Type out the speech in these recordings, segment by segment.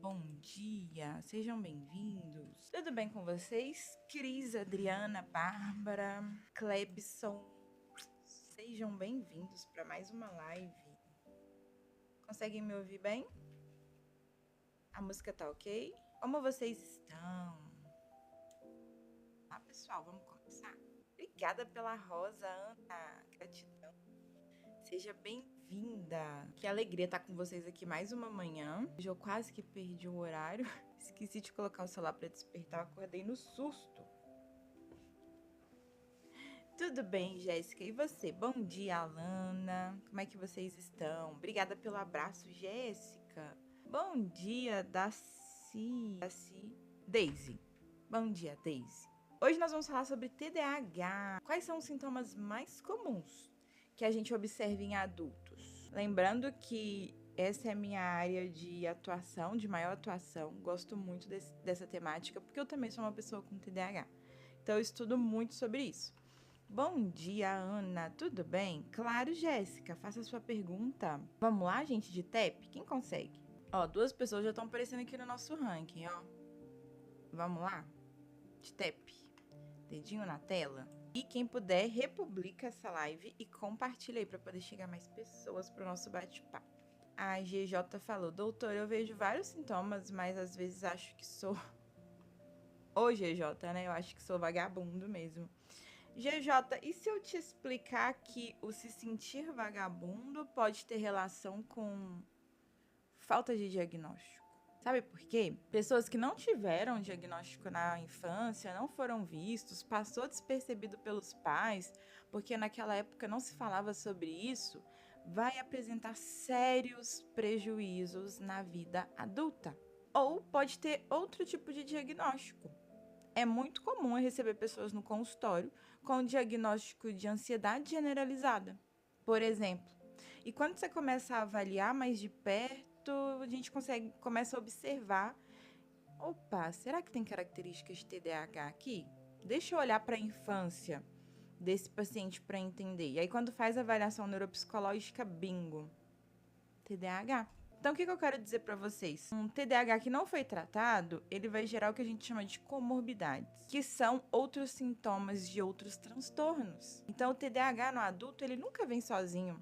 bom dia, sejam bem-vindos. Tudo bem com vocês? Cris, Adriana, Bárbara, Clebson, sejam bem-vindos para mais uma live. Conseguem me ouvir bem? A música tá ok? Como vocês estão? Pessoal, vamos começar? Obrigada pela rosa, Ana. Gratidão. Seja bem-vinda. Que alegria estar com vocês aqui mais uma manhã. Hoje eu quase que perdi o horário. Esqueci de colocar o celular para despertar. Eu acordei no susto. Tudo bem, Jéssica? E você? Bom dia, Alana. Como é que vocês estão? Obrigada pelo abraço, Jéssica. Bom dia, Daisy. Bom dia, Daisy. Hoje nós vamos falar sobre TDAH. Quais são os sintomas mais comuns que a gente observa em adultos? Lembrando que essa é a minha área de atuação, de maior atuação. Gosto muito dessa temática, porque eu também sou uma pessoa com TDAH. Então eu estudo muito sobre isso. Bom dia, Ana. Tudo bem? Claro, Jéssica. Faça a sua pergunta. Vamos lá, gente, de TEP? Quem consegue? Ó, 2 pessoas já estão aparecendo aqui no nosso ranking, ó. Vamos lá? De TEP. Dedinho na tela. E quem puder, republica essa live e compartilha aí para poder chegar mais pessoas para o nosso bate-papo. A GJ falou: doutor, eu vejo vários sintomas, mas às vezes acho que sou... Ô, GJ, né? Eu acho que sou vagabundo mesmo. GJ, e se eu te explicar que o se sentir vagabundo pode ter relação com falta de diagnóstico? Sabe por quê? Pessoas que não tiveram diagnóstico na infância, não foram vistos, passou despercebido pelos pais, porque naquela época não se falava sobre isso, vai apresentar sérios prejuízos na vida adulta. Ou pode ter outro tipo de diagnóstico. É muito comum receber pessoas no consultório com diagnóstico de ansiedade generalizada, por exemplo. E quando você começa a avaliar mais de perto, a gente começa a observar: opa, será que tem características de TDAH aqui? Deixa eu olhar para a infância desse paciente para entender. E aí, quando faz a avaliação neuropsicológica, bingo, TDAH. Então, o que eu quero dizer para vocês? Um TDAH que não foi tratado, ele vai gerar o que a gente chama de comorbidades, que são outros sintomas de outros transtornos. Então, o TDAH no adulto, ele nunca vem sozinho.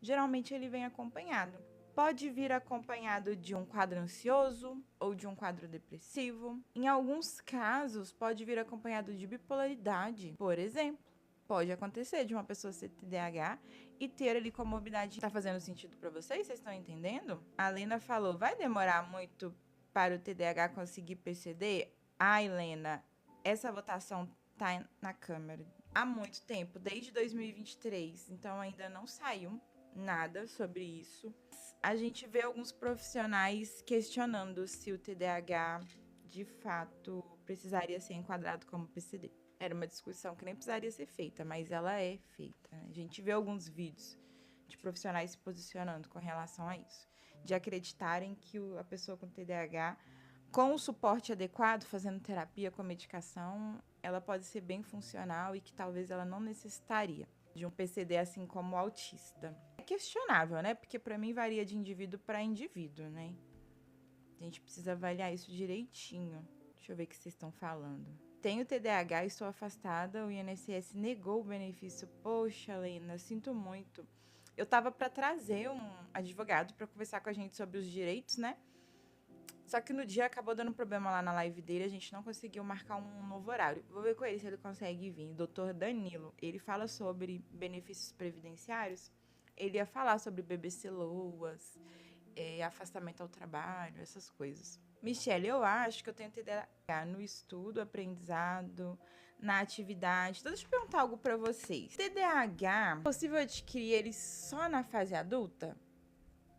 Geralmente, ele vem acompanhado. Pode vir acompanhado de um quadro ansioso ou de um quadro depressivo. Em alguns casos, pode vir acompanhado de bipolaridade, por exemplo. Pode acontecer de uma pessoa ser TDAH e ter ali comorbidade. Tá fazendo sentido para vocês? Vocês estão entendendo? A Lena falou: vai demorar muito para o TDAH conseguir PCD? Ah, Helena, essa votação tá na Câmara há muito tempo, desde 2023, então ainda não saiu nada sobre isso. A gente vê alguns profissionais questionando se o TDAH de fato precisaria ser enquadrado como PCD. Era uma discussão que nem precisaria ser feita, mas ela é feita. A gente vê alguns vídeos de profissionais se posicionando com relação a isso, de acreditarem que a pessoa com TDAH, com o suporte adequado, fazendo terapia com medicação, ela pode ser bem funcional e que talvez ela não necessitaria de um PCD assim como o autista. É questionável, né? Porque para mim varia de indivíduo para indivíduo, né? A gente precisa avaliar isso direitinho. Deixa eu ver o que vocês estão falando. Tenho TDAH e estou afastada. O INSS negou o benefício. Poxa, Lena, sinto muito. Eu tava para trazer um advogado para conversar com a gente sobre os direitos, né? Só que no dia acabou dando problema lá na live dele, a gente não conseguiu marcar um novo horário. Vou ver com ele se ele consegue vir. Doutor Danilo, ele fala sobre benefícios previdenciários. Ele ia falar sobre BBC Loas, afastamento ao trabalho, essas coisas. Michelle, eu acho que eu tenho TDAH no estudo, aprendizado, na atividade. Então, deixa eu perguntar algo pra vocês. TDAH, é possível adquirir ele só na fase adulta?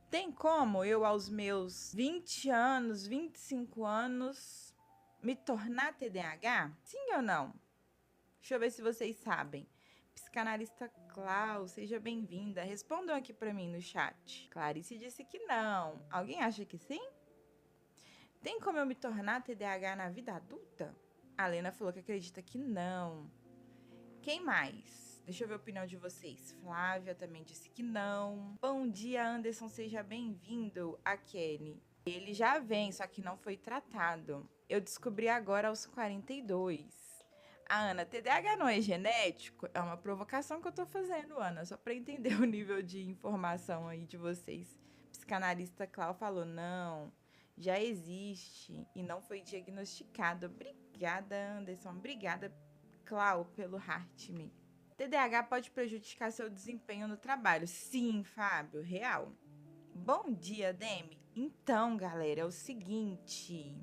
Tem como eu, aos meus 20 anos, 25 anos, me tornar TDAH? Sim ou não? Deixa eu ver se vocês sabem. Psicanalista Clau, seja bem-vinda. Respondam aqui pra mim no chat. Clarice disse que não. Alguém acha que sim? Tem como eu me tornar TDAH na vida adulta? A Lena falou que acredita que não. Quem mais? Deixa eu ver a opinião de vocês. Flávia também disse que não. Bom dia, Anderson. Seja bem-vindo. A Kelly. Ele já vem, só que não foi tratado. Eu descobri agora aos 42. Ana, TDAH não é genético? É uma provocação que eu tô fazendo, Ana, só para entender o nível de informação aí de vocês. Psicanalista Clau falou, não, já existe e não foi diagnosticado. Obrigada, Anderson. Obrigada, Clau, pelo heart-me. TDAH pode prejudicar seu desempenho no trabalho. Sim, Fábio, real. Bom dia, Demi. Então, galera, é o seguinte.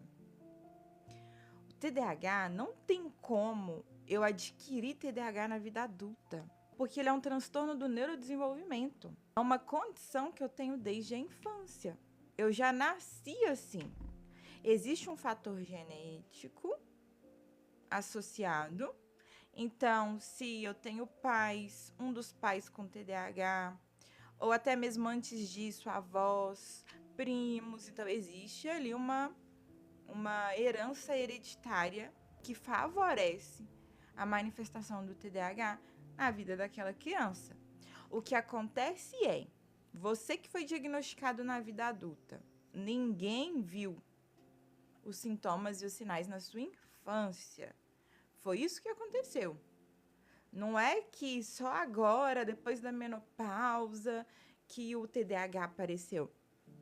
O TDAH não tem como eu adquirir TDAH na vida adulta, porque ele é um transtorno do neurodesenvolvimento. É uma condição que eu tenho desde a infância. Eu já nasci assim. Existe um fator genético associado. Então, se eu tenho pais, um dos pais com TDAH, ou até mesmo antes disso, avós, primos, então existe ali uma herança hereditária que favorece a manifestação do TDAH na vida daquela criança. O que acontece é, você que foi diagnosticado na vida adulta, ninguém viu os sintomas e os sinais na sua infância. Foi isso que aconteceu. Não é que só agora, depois da menopausa, que o TDAH apareceu.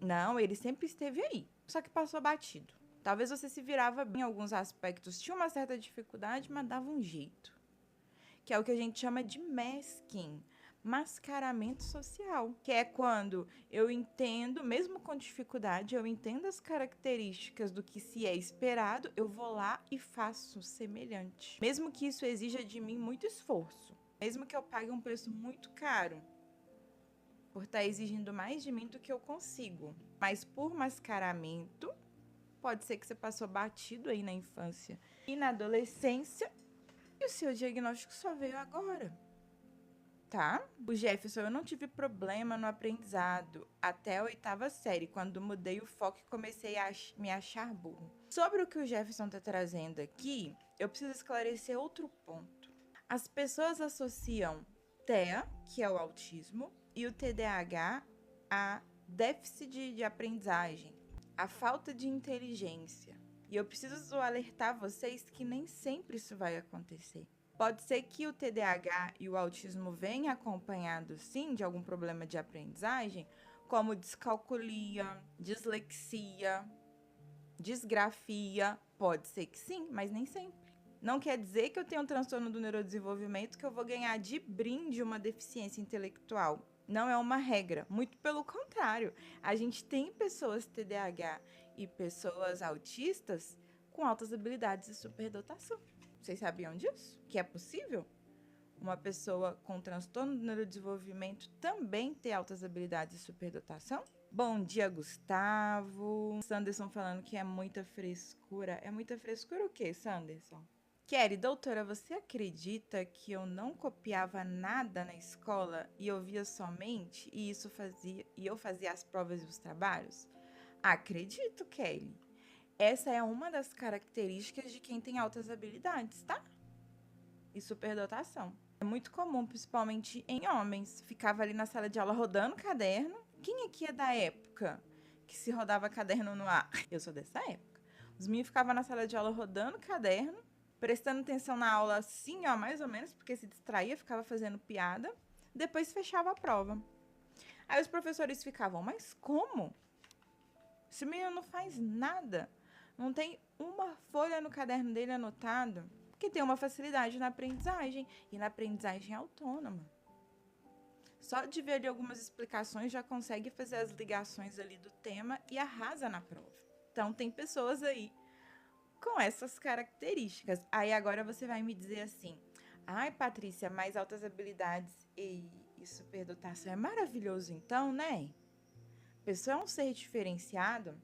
Não, ele sempre esteve aí, só que passou batido. Talvez você se virava bem em alguns aspectos, tinha uma certa dificuldade, mas dava um jeito. Que é o que a gente chama de masking, mascaramento social. Que é quando eu entendo, mesmo com dificuldade, eu entendo as características do que se é esperado, eu vou lá e faço semelhante. Mesmo que isso exija de mim muito esforço. Mesmo que eu pague um preço muito caro por estar exigindo mais de mim do que eu consigo. Mas por mascaramento, pode ser que você passou batido aí na infância e na adolescência e o seu diagnóstico só veio agora, tá? O Jefferson, eu não tive problema no aprendizado até a 8ª série, quando mudei o foco e comecei a me achar burro. Sobre o que o Jefferson tá trazendo aqui, eu preciso esclarecer outro ponto. As pessoas associam TEA, que é o autismo, e o TDAH a déficit de aprendizagem, a falta de inteligência. E eu preciso alertar vocês que nem sempre isso vai acontecer. Pode ser que o TDAH e o autismo venham acompanhados, sim, de algum problema de aprendizagem, como descalculia, dislexia, disgrafia. Pode ser que sim, mas nem sempre. Não quer dizer que eu tenho um transtorno do neurodesenvolvimento que eu vou ganhar de brinde uma deficiência intelectual. Não é uma regra, muito pelo contrário. A gente tem pessoas TDAH e pessoas autistas com altas habilidades e superdotação. Vocês sabiam disso? Que é possível? Uma pessoa com transtorno do neurodesenvolvimento também ter altas habilidades e superdotação? Bom dia, Gustavo. Sanderson falando que é muita frescura. É muita frescura o quê, Sanderson? Kelly, doutora, você acredita que eu não copiava nada na escola e eu via somente e eu fazia as provas e os trabalhos? Acredito, Kelly. Essa é uma das características de quem tem altas habilidades, tá? E superdotação. É muito comum, principalmente em homens. Ficava ali na sala de aula rodando caderno. Quem aqui é da época que se rodava caderno no ar? Eu sou dessa época. Os meninos ficavam na sala de aula rodando caderno, prestando atenção na aula assim, ó, mais ou menos, porque se distraía, ficava fazendo piada. Depois fechava a prova. Aí os professores ficavam, mas como? Esse menino não faz nada. Não tem uma folha no caderno dele anotado. Porque tem uma facilidade na aprendizagem e na aprendizagem autônoma. Só de ver ali algumas explicações já consegue fazer as ligações ali do tema e arrasa na prova. Então tem pessoas aí com essas características. Aí agora você vai me dizer assim, ai Patrícia, mais altas habilidades e superdotação é maravilhoso então, né? A pessoa é um ser diferenciado?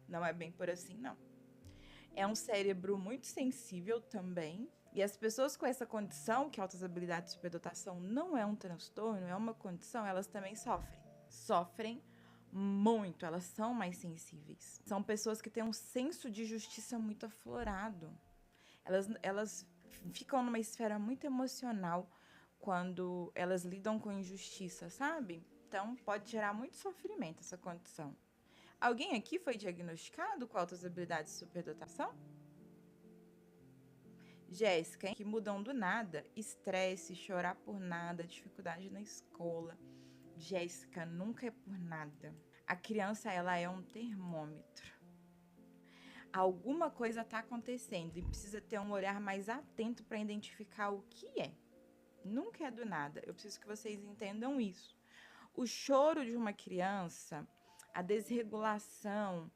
Não é bem por assim, não. É um cérebro muito sensível também. E as pessoas com essa condição, que altas habilidades de superdotação não é um transtorno, é uma condição, elas também sofrem. Sofrem muito, elas são mais sensíveis. São pessoas que têm um senso de justiça muito aflorado. Elas ficam numa esfera muito emocional quando elas lidam com injustiça, sabe? Então, pode gerar muito sofrimento essa condição. Alguém aqui foi diagnosticado com altas habilidades de superdotação? Jéssica, hein? Que mudam do nada, estresse, chorar por nada, dificuldade na escola. Jéssica, nunca é por nada. A criança, ela é um termômetro. Alguma coisa está acontecendo e precisa ter um olhar mais atento para identificar o que é. Nunca é do nada. Eu preciso que vocês entendam isso. O choro de uma criança, a desregulação,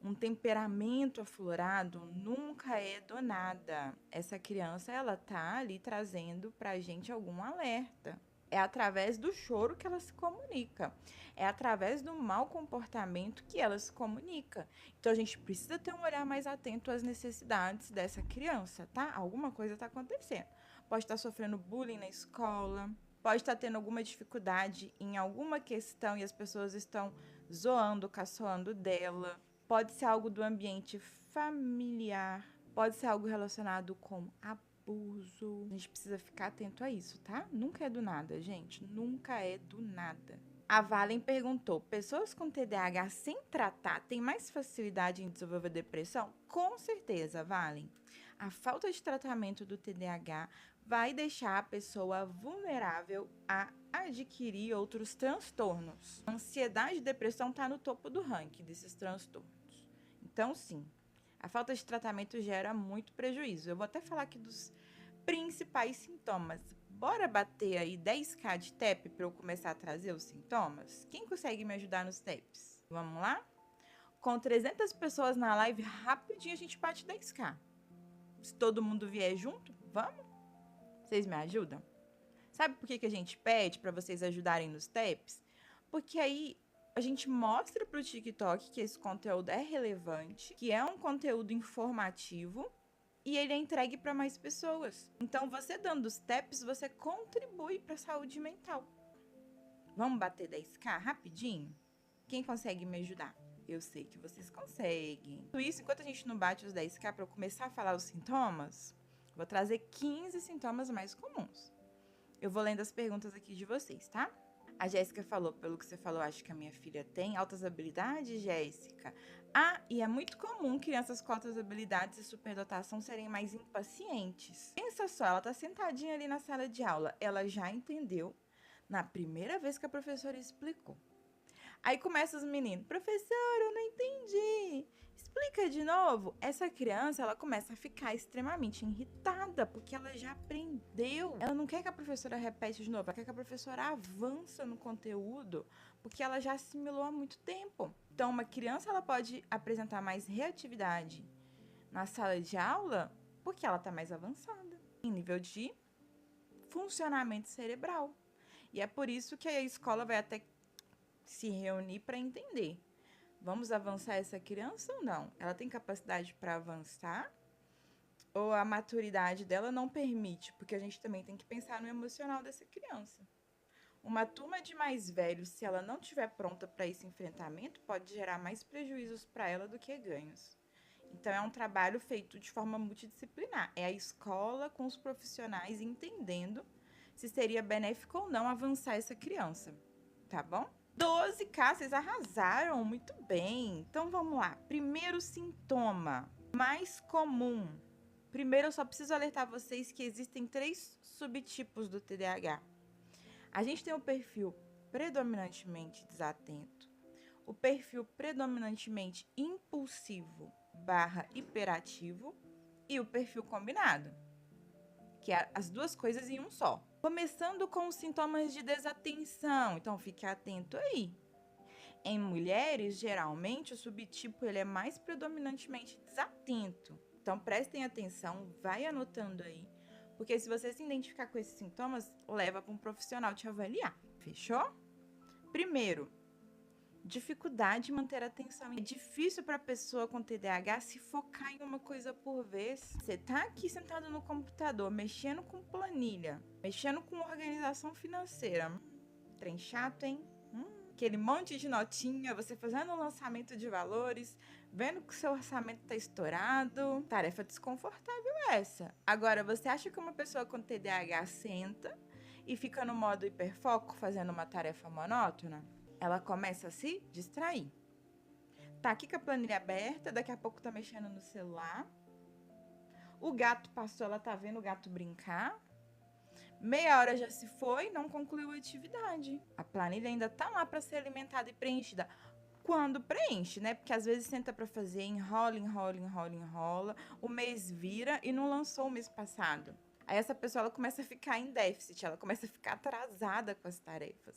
um temperamento aflorado nunca é do nada. Essa criança, ela tá ali trazendo pra gente algum alerta. É através do choro que ela se comunica. É através do mau comportamento que ela se comunica. Então, a gente precisa ter um olhar mais atento às necessidades dessa criança, tá? Alguma coisa tá acontecendo. Pode estar sofrendo bullying na escola, pode estar tendo alguma dificuldade em alguma questão e as pessoas estão zoando, caçoando dela. Pode ser algo do ambiente familiar, pode ser algo relacionado com abuso. A gente precisa ficar atento a isso, tá? Nunca é do nada, gente. Nunca é do nada. A Valen perguntou: pessoas com TDAH sem tratar têm mais facilidade em desenvolver depressão? Com certeza, Valen. A falta de tratamento do TDAH vai deixar a pessoa vulnerável a adquirir outros transtornos. A ansiedade e depressão está no topo do ranking desses transtornos. Então, sim, a falta de tratamento gera muito prejuízo. Eu vou até falar aqui dos principais sintomas. Bora bater aí 10k de TEP para eu começar a trazer os sintomas? Quem consegue me ajudar nos TEPs? Vamos lá? Com 300 pessoas na live, rapidinho a gente bate 10k. Se todo mundo vier junto, vamos? Vocês me ajudam? Sabe por que a gente pede para vocês ajudarem nos TEPs? Porque aí a gente mostra para o TikTok que esse conteúdo é relevante, que é um conteúdo informativo e ele é entregue para mais pessoas. Então, você dando os TEPs, você contribui para a saúde mental. Vamos bater 10k rapidinho? Quem consegue me ajudar? Eu sei que vocês conseguem. Tudo isso, enquanto a gente não bate os 10k, para eu começar a falar os sintomas, vou trazer 15 sintomas mais comuns. Eu vou lendo as perguntas aqui de vocês, tá? A Jéssica falou: pelo que você falou, acho que a minha filha tem altas habilidades, Jéssica. Ah, e é muito comum crianças com altas habilidades e superdotação serem mais impacientes. Pensa só, ela tá sentadinha ali na sala de aula, ela já entendeu na primeira vez que a professora explicou. Aí começa os meninos: professor, eu não entendi. Explica de novo. Essa criança, ela começa a ficar extremamente irritada, porque ela já aprendeu. Ela não quer que a professora repete de novo, ela quer que a professora avance no conteúdo, porque ela já assimilou há muito tempo. Então, uma criança, ela pode apresentar mais reatividade na sala de aula, porque ela está mais avançada em nível de funcionamento cerebral. E é por isso que a escola vai até se reunir para entender: vamos avançar essa criança ou não? Ela tem capacidade para avançar? Ou a maturidade dela não permite? Porque a gente também tem que pensar no emocional dessa criança. Uma turma de mais velhos, se ela não estiver pronta para esse enfrentamento, pode gerar mais prejuízos para ela do que ganhos. Então, é um trabalho feito de forma multidisciplinar. É a escola com os profissionais entendendo se seria benéfico ou não avançar essa criança. Tá bom? 12k, vocês arrasaram, muito bem. Então vamos lá. Primeiro sintoma mais comum. Primeiro, eu só preciso alertar vocês que existem 3 subtipos do TDAH. A gente tem o perfil predominantemente desatento, o perfil predominantemente impulsivo / hiperativo e o perfil combinado, que é as duas coisas em um só. Começando com os sintomas de desatenção, então fique atento aí. Em mulheres, geralmente, o subtipo ele é mais predominantemente desatento. Então, prestem atenção, vai anotando aí, porque se você se identificar com esses sintomas, leva para um profissional te avaliar. Fechou? Primeiro, dificuldade de manter a atenção. É difícil para a pessoa com TDAH se focar em uma coisa por vez. Você tá aqui sentado no computador, mexendo com planilha, mexendo com organização financeira. Trem chato, hein? Aquele monte de notinha, você fazendo um lançamento de valores, vendo que o seu orçamento tá estourado. Tarefa desconfortável essa. Agora, você acha que uma pessoa com TDAH senta e fica no modo hiperfoco fazendo uma tarefa monótona? Ela começa a se distrair. Tá aqui com a planilha aberta, daqui a pouco tá mexendo no celular. O gato passou, ela tá vendo o gato brincar. Meia hora já se foi, não concluiu a atividade. A planilha ainda tá lá para ser alimentada e preenchida. Quando preenche, né? Porque às vezes senta para fazer, enrola, enrola, enrola, enrola. O mês vira e não lançou o mês passado. Aí essa pessoa ela começa a ficar em déficit, ela começa a ficar atrasada com as tarefas.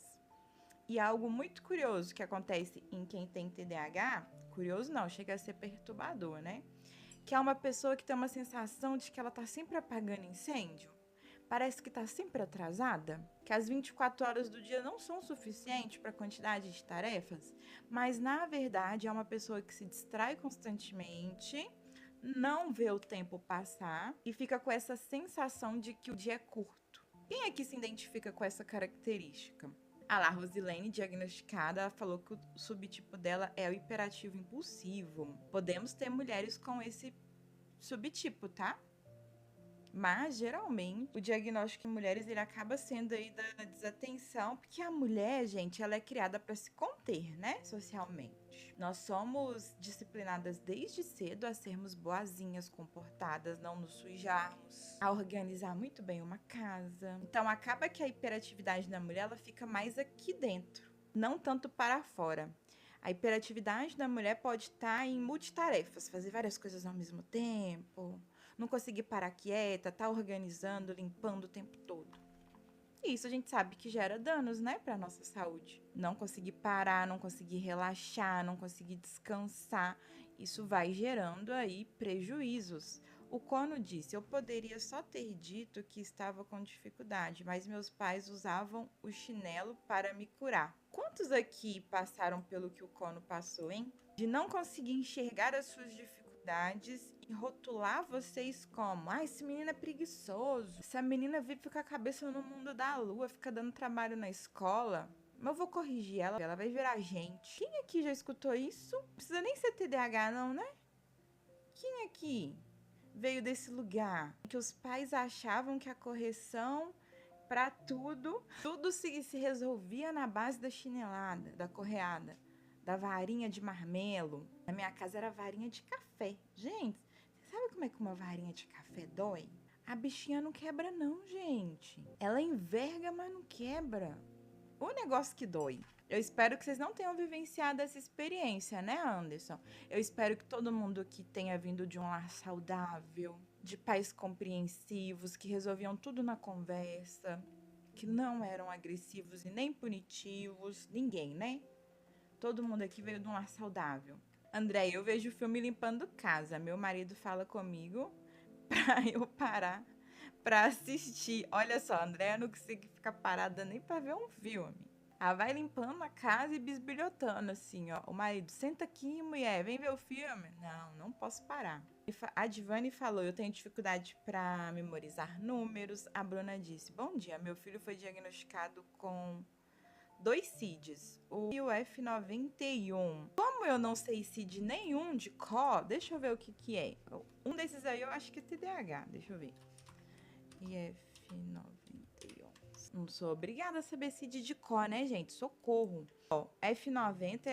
E algo muito curioso que acontece em quem tem TDAH, curioso não, chega a ser perturbador, né? Que é uma pessoa que tem uma sensação de que ela tá sempre apagando incêndio. Parece que tá sempre atrasada, que as 24 horas do dia não são suficientes para a quantidade de tarefas, mas na verdade é uma pessoa que se distrai constantemente, não vê o tempo passar e fica com essa sensação de que o dia é curto. Quem aqui se identifica com essa característica? A lá, Rosilene, diagnosticada, ela falou que o subtipo dela é o hiperativo impulsivo. Podemos ter mulheres com esse subtipo, tá? Mas, geralmente, o diagnóstico em mulheres ele acaba sendo aí da desatenção, porque a mulher, gente, ela é criada para se conter, né, socialmente. Nós somos disciplinadas desde cedo a sermos boazinhas, comportadas, não nos sujarmos, a organizar muito bem uma casa. Então, acaba que a hiperatividade da mulher, ela fica mais aqui dentro, não tanto para fora. A hiperatividade da mulher pode estar em multitarefas, fazer várias coisas ao mesmo tempo, não conseguir parar quieta, tá organizando, limpando o tempo todo. E isso a gente sabe que gera danos, né, para nossa saúde. Não conseguir parar, não conseguir relaxar, não conseguir descansar, isso vai gerando aí prejuízos. O Kono disse: eu poderia só ter dito que estava com dificuldade, mas meus pais usavam o chinelo para me curar. Quantos aqui passaram pelo que o Kono passou, hein? De não conseguir enxergar as suas dificuldades e rotular vocês como: ah, esse menino é preguiçoso, essa menina vive com a cabeça no mundo da lua, fica dando trabalho na escola. Mas eu vou corrigir ela, ela vai virar gente. Quem aqui já escutou isso? Não precisa nem ser TDAH não, né? Quem aqui veio desse lugar que os pais achavam que a correção para tudo se resolvia na base da chinelada, da correada, da varinha de marmelo. Na minha casa era varinha de café. Gente, você sabe como é que uma varinha de café dói? A bichinha não quebra não, gente. Ela enverga, mas não quebra. O negócio que dói. Eu espero que vocês não tenham vivenciado essa experiência, né, Anderson? Eu espero que todo mundo aqui tenha vindo de um lar saudável, de pais compreensivos, que resolviam tudo na conversa, que não eram agressivos e nem punitivos. Ninguém, né? Todo mundo aqui veio de um lar saudável. André, eu vejo o filme limpando casa. Meu marido fala comigo pra eu parar pra assistir. Olha só, André não consegue ficar parada nem pra ver um filme. Ela vai limpando a casa e bisbilhotando, assim, ó. O marido, senta aqui, mulher, vem ver o filme. Não, não posso parar. A Divane falou, eu tenho dificuldade para memorizar números. A Bruna disse, bom dia, meu filho foi diagnosticado com 2 CIDs, o e o F91. Como eu não sei CID nenhum de cor, deixa eu ver o que é. Um desses aí eu acho que é TDAH, deixa eu ver. IF91. Não sou obrigada a saber CID de cor, né, gente? Socorro. Ó, F90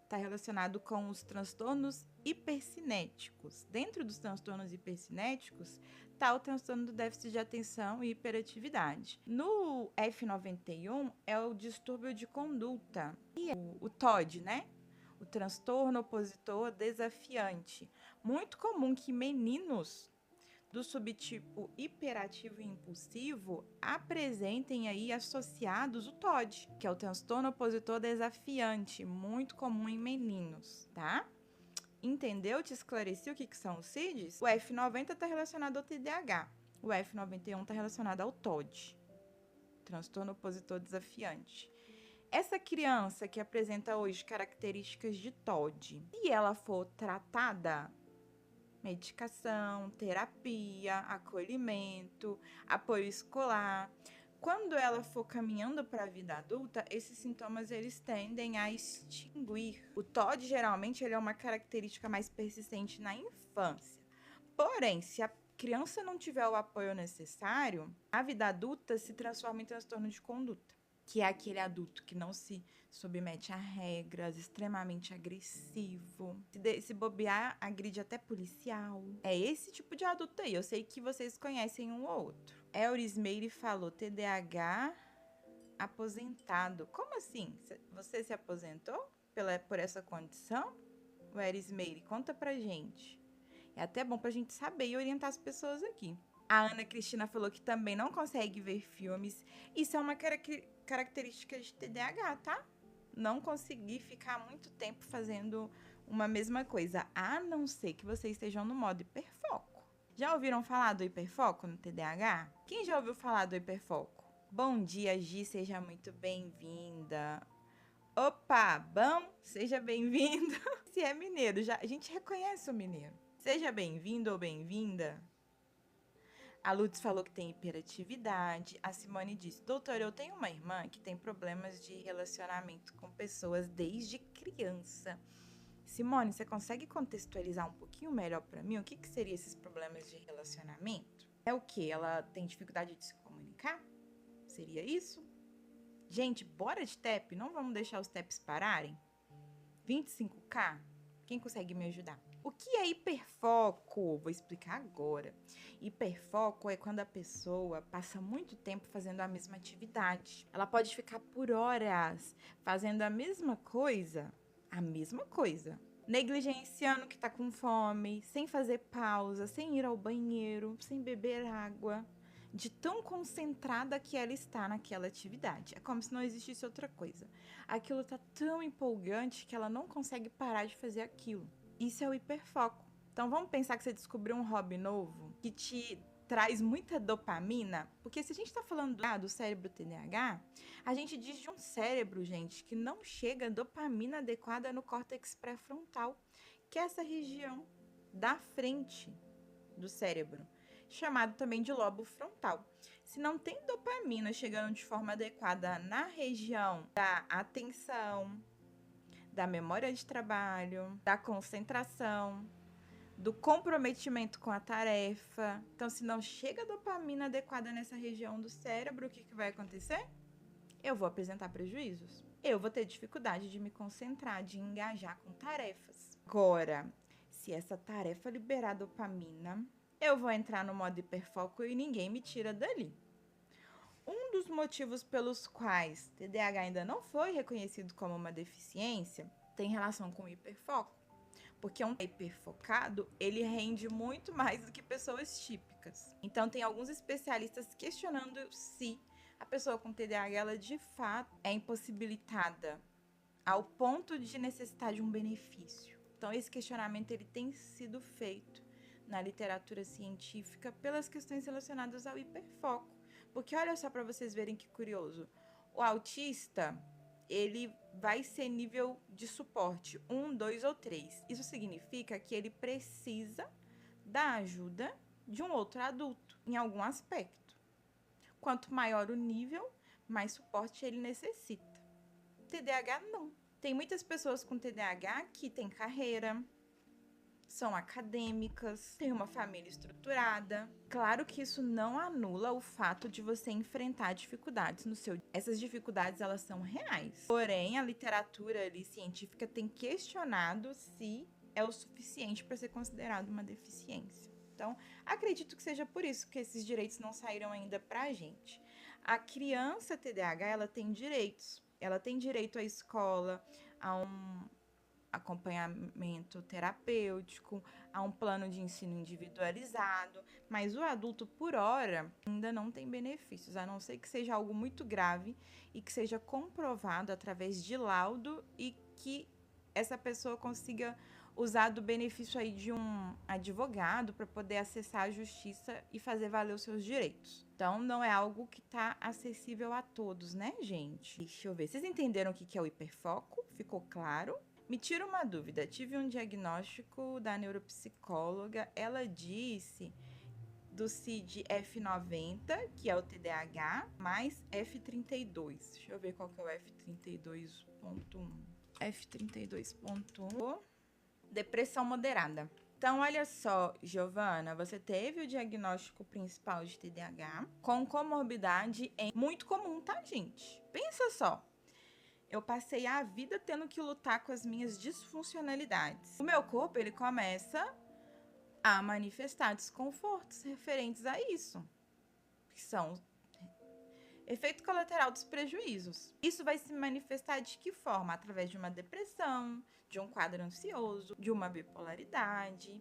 tá relacionado com os transtornos hipercinéticos. Dentro dos transtornos hipercinéticos, tá o transtorno do déficit de atenção e hiperatividade. No F91 é o distúrbio de conduta. E o TOD, né? O transtorno opositor desafiante. Muito comum que meninos do subtipo hiperativo e impulsivo apresentem aí associados o TOD, que é o transtorno opositor desafiante, muito comum em meninos, tá? Entendeu? Te esclareci o que são os CIDs? O F90 está relacionado ao TDAH, o F91 está relacionado ao TOD, transtorno opositor desafiante. Essa criança que apresenta hoje características de TOD, se ela for tratada, medicação, terapia, acolhimento, apoio escolar. Quando ela for caminhando para a vida adulta, esses sintomas eles tendem a extinguir. O TOD geralmente ele é uma característica mais persistente na infância. Porém, se a criança não tiver o apoio necessário, a vida adulta se transforma em transtorno de conduta. que é aquele adulto que não se submete a regras, extremamente agressivo, se bobear, agride até policial. É esse tipo de adulto aí. Eu sei que vocês conhecem um ou outro. Euris Meire falou TDAH aposentado. Como assim? Você se aposentou por essa condição? O Euris Meire, conta pra gente. É até bom pra gente saber e orientar as pessoas aqui. A Ana Cristina falou que também não consegue ver filmes. Isso é uma característica de TDAH, tá? Não conseguir ficar muito tempo fazendo uma mesma coisa, a não ser que vocês estejam no modo hiperfoco. Já ouviram falar do hiperfoco no TDAH? Quem já ouviu falar do hiperfoco? Bom dia, Gi, seja muito bem-vinda. Opa, bom? Seja bem-vindo. Se é mineiro, a gente reconhece o mineiro. Seja bem-vindo ou bem-vinda. A Lutz falou que tem hiperatividade. A Simone disse: doutor, eu tenho uma irmã que tem problemas de relacionamento com pessoas desde criança. Simone, você consegue contextualizar um pouquinho melhor para mim? O que seriam esses problemas de relacionamento? É o quê? Ela tem dificuldade de se comunicar? Seria isso? Gente, bora de TEP? Não vamos deixar os TEPs pararem? 25K? Quem consegue me ajudar? O que é hiperfoco? Vou explicar agora. Hiperfoco é quando a pessoa passa muito tempo fazendo a mesma atividade. Ela pode ficar por horas fazendo a mesma coisa, negligenciando que tá com fome, sem fazer pausa, sem ir ao banheiro, sem beber água, de tão concentrada que ela está naquela atividade. É como se não existisse outra coisa. Aquilo tá tão empolgante que ela não consegue parar de fazer aquilo. Isso é o hiperfoco. Então vamos pensar que você descobriu um hobby novo que te traz muita dopamina, porque se a gente tá falando do cérebro TDAH, a gente diz de um cérebro, gente, que não chega a dopamina adequada no córtex pré-frontal, que é essa região da frente do cérebro, chamado também de lobo frontal. Se não tem dopamina chegando de forma adequada na região da atenção, da memória de trabalho, da concentração, do comprometimento com a tarefa. Então, se não chega dopamina adequada nessa região do cérebro, o que vai acontecer? Eu vou apresentar prejuízos. Eu vou ter dificuldade de me concentrar, de engajar com tarefas. Agora, se essa tarefa liberar dopamina, eu vou entrar no modo hiperfoco e ninguém me tira dali. Um dos motivos pelos quais TDAH ainda não foi reconhecido como uma deficiência tem relação com o hiperfoco. Porque um hiperfocado, ele rende muito mais do que pessoas típicas. Então, tem alguns especialistas questionando se a pessoa com TDAH, ela de fato é impossibilitada ao ponto de necessitar de um benefício. Então, esse questionamento ele tem sido feito na literatura científica pelas questões relacionadas ao hiperfoco. Porque olha só para vocês verem que curioso. O autista, ele vai ser nível de suporte 1, 2 ou 3. Isso significa que ele precisa da ajuda de um outro adulto em algum aspecto. Quanto maior o nível, mais suporte ele necessita. TDAH não. Tem muitas pessoas com TDAH que têm carreira, são acadêmicas, têm uma família estruturada. Claro que isso não anula o fato de você enfrentar dificuldades no seu... Essas dificuldades, elas são reais. Porém, a literatura ali, científica tem questionado se é o suficiente para ser considerado uma deficiência. Então, acredito que seja por isso que esses direitos não saíram ainda pra gente. A criança TDAH, ela tem direitos. Ela tem direito à escola, a um acompanhamento terapêutico, a um plano de ensino individualizado, mas o adulto, por hora, ainda não tem benefícios, a não ser que seja algo muito grave e que seja comprovado através de laudo e que essa pessoa consiga usar do benefício aí de um advogado para poder acessar a justiça e fazer valer os seus direitos. Então, não é algo que está acessível a todos, né, gente? Deixa eu ver. Vocês entenderam o que é o hiperfoco? Ficou claro? Me tira uma dúvida, tive um diagnóstico da neuropsicóloga, ela disse do CID F90, que é o TDAH, mais F32. Deixa eu ver qual que é o F32.1. F32.1, depressão moderada. Então, olha só, Giovana, você teve o diagnóstico principal de TDAH com comorbidade muito comum, tá, gente? Pensa só. Eu passei a vida tendo que lutar com as minhas disfuncionalidades. O meu corpo, ele começa a manifestar desconfortos referentes a isso, que são efeito colateral dos prejuízos. Isso vai se manifestar de que forma? Através de uma depressão, de um quadro ansioso, de uma bipolaridade.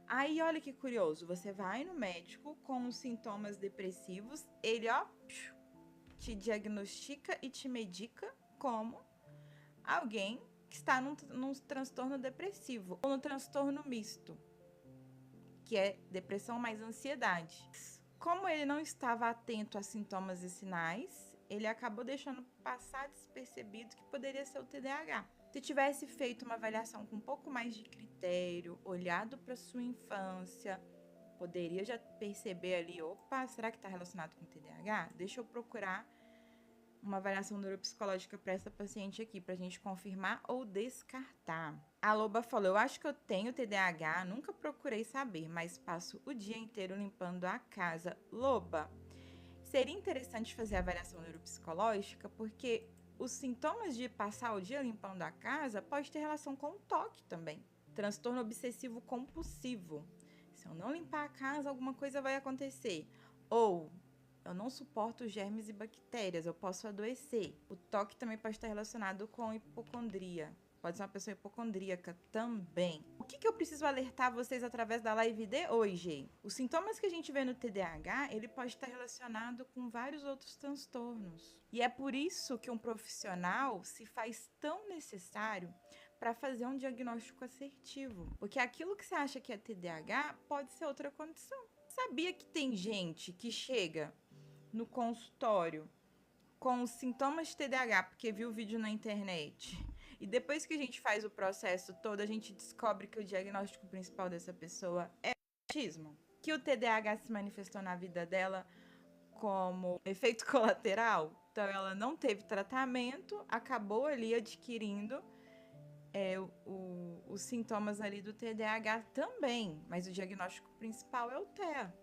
Aí, olha que curioso, você vai no médico com os sintomas depressivos, ele, ó, te diagnostica e te medica como alguém que está num transtorno depressivo ou no transtorno misto, que é depressão mais ansiedade. Como ele não estava atento a sintomas e sinais, ele acabou deixando passar despercebido que poderia ser o TDAH. Se tivesse feito uma avaliação com um pouco mais de critério, olhado para sua infância, poderia já perceber ali, opa, será que está relacionado com TDAH? Deixa eu procurar uma avaliação neuropsicológica para essa paciente aqui, para a gente confirmar ou descartar. A Loba falou, eu acho que eu tenho TDAH, nunca procurei saber, mas passo o dia inteiro limpando a casa. Loba, seria interessante fazer a avaliação neuropsicológica, porque os sintomas de passar o dia limpando a casa pode ter relação com o toque também. Transtorno obsessivo compulsivo. Se eu não limpar a casa, alguma coisa vai acontecer. Ou eu não suporto germes e bactérias, eu posso adoecer. O toque também pode estar relacionado com hipocondria. Pode ser uma pessoa hipocondríaca também. O que eu preciso alertar vocês através da live de hoje? Os sintomas que a gente vê no TDAH, ele pode estar relacionado com vários outros transtornos. E é por isso que um profissional se faz tão necessário para fazer um diagnóstico assertivo. Porque aquilo que você acha que é TDAH pode ser outra condição. Sabia que tem gente que chega no consultório com os sintomas de TDAH porque viu o vídeo na internet e depois que a gente faz o processo todo, a gente descobre que o diagnóstico principal dessa pessoa é autismo, que o TDAH se manifestou na vida dela como efeito colateral, então ela não teve tratamento, acabou ali adquirindo os sintomas ali do TDAH também, mas o diagnóstico principal é o TEA.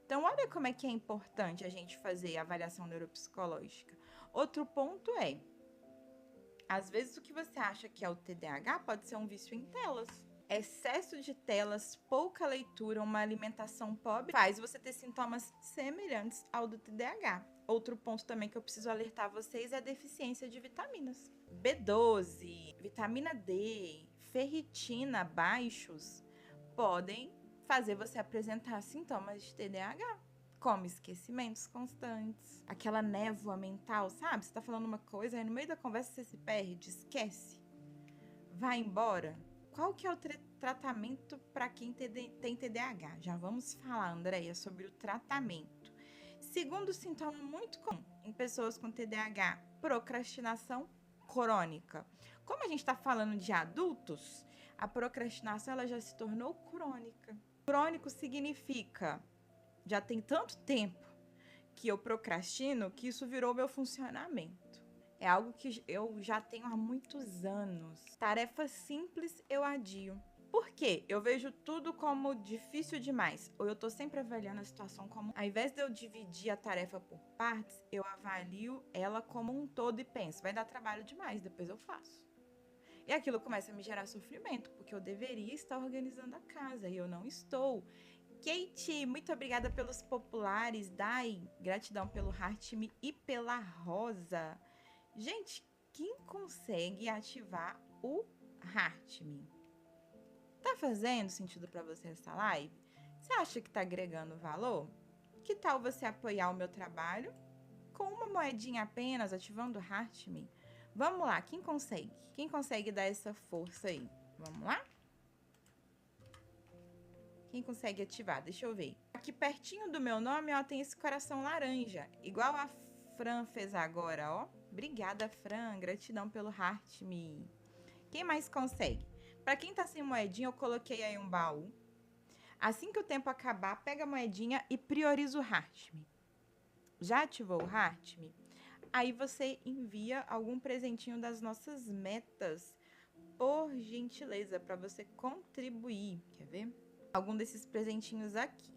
Então, olha como é que é importante a gente fazer a avaliação neuropsicológica. Outro ponto é, às vezes o que você acha que é o TDAH pode ser um vício em telas. Excesso de telas, pouca leitura, uma alimentação pobre faz você ter sintomas semelhantes ao do TDAH. Outro ponto também que eu preciso alertar vocês é a deficiência de vitaminas. B12, vitamina D, ferritina baixos podem fazer você apresentar sintomas de TDAH, como esquecimentos constantes, aquela névoa mental, sabe? Você tá falando uma coisa, aí no meio da conversa você se perde, esquece, vai embora. Qual que é o tratamento para quem tem TDAH? Já vamos falar, Andréia, sobre o tratamento. Segundo sintoma muito comum em pessoas com TDAH, procrastinação crônica. Como a gente está falando de adultos, a procrastinação ela já se tornou crônica. Crônico significa, já tem tanto tempo que eu procrastino que isso virou meu funcionamento. É algo que eu já tenho há muitos anos. Tarefas simples eu adio. Por quê? Eu vejo tudo como difícil demais. Ou eu tô sempre avaliando a situação como... Ao invés de eu dividir a tarefa por partes, eu avalio ela como um todo e penso, vai dar trabalho demais, depois eu faço. E aquilo começa a me gerar sofrimento, porque eu deveria estar organizando a casa e eu não estou. Kate, muito obrigada pelos populares. Dai, gratidão pelo Heart-me e pela Rosa. Gente, quem consegue ativar o Heart-me? Tá fazendo sentido para você essa live? Você acha que tá agregando valor? Que tal você apoiar o meu trabalho com uma moedinha apenas, ativando o Heart-me? Vamos lá, quem consegue? Quem consegue dar essa força aí? Vamos lá? Quem consegue ativar? Deixa eu ver. Aqui pertinho do meu nome, ó, tem esse coração laranja. Igual a Fran fez agora, ó. Obrigada, Fran. Gratidão pelo Heart-me. Quem mais consegue? Para quem tá sem moedinha, eu coloquei aí um baú. Assim que o tempo acabar, pega a moedinha e prioriza o Heart-me. Já ativou o Heart-me? Aí você envia algum presentinho das nossas metas por gentileza, para você contribuir. Quer ver? Algum desses presentinhos aqui.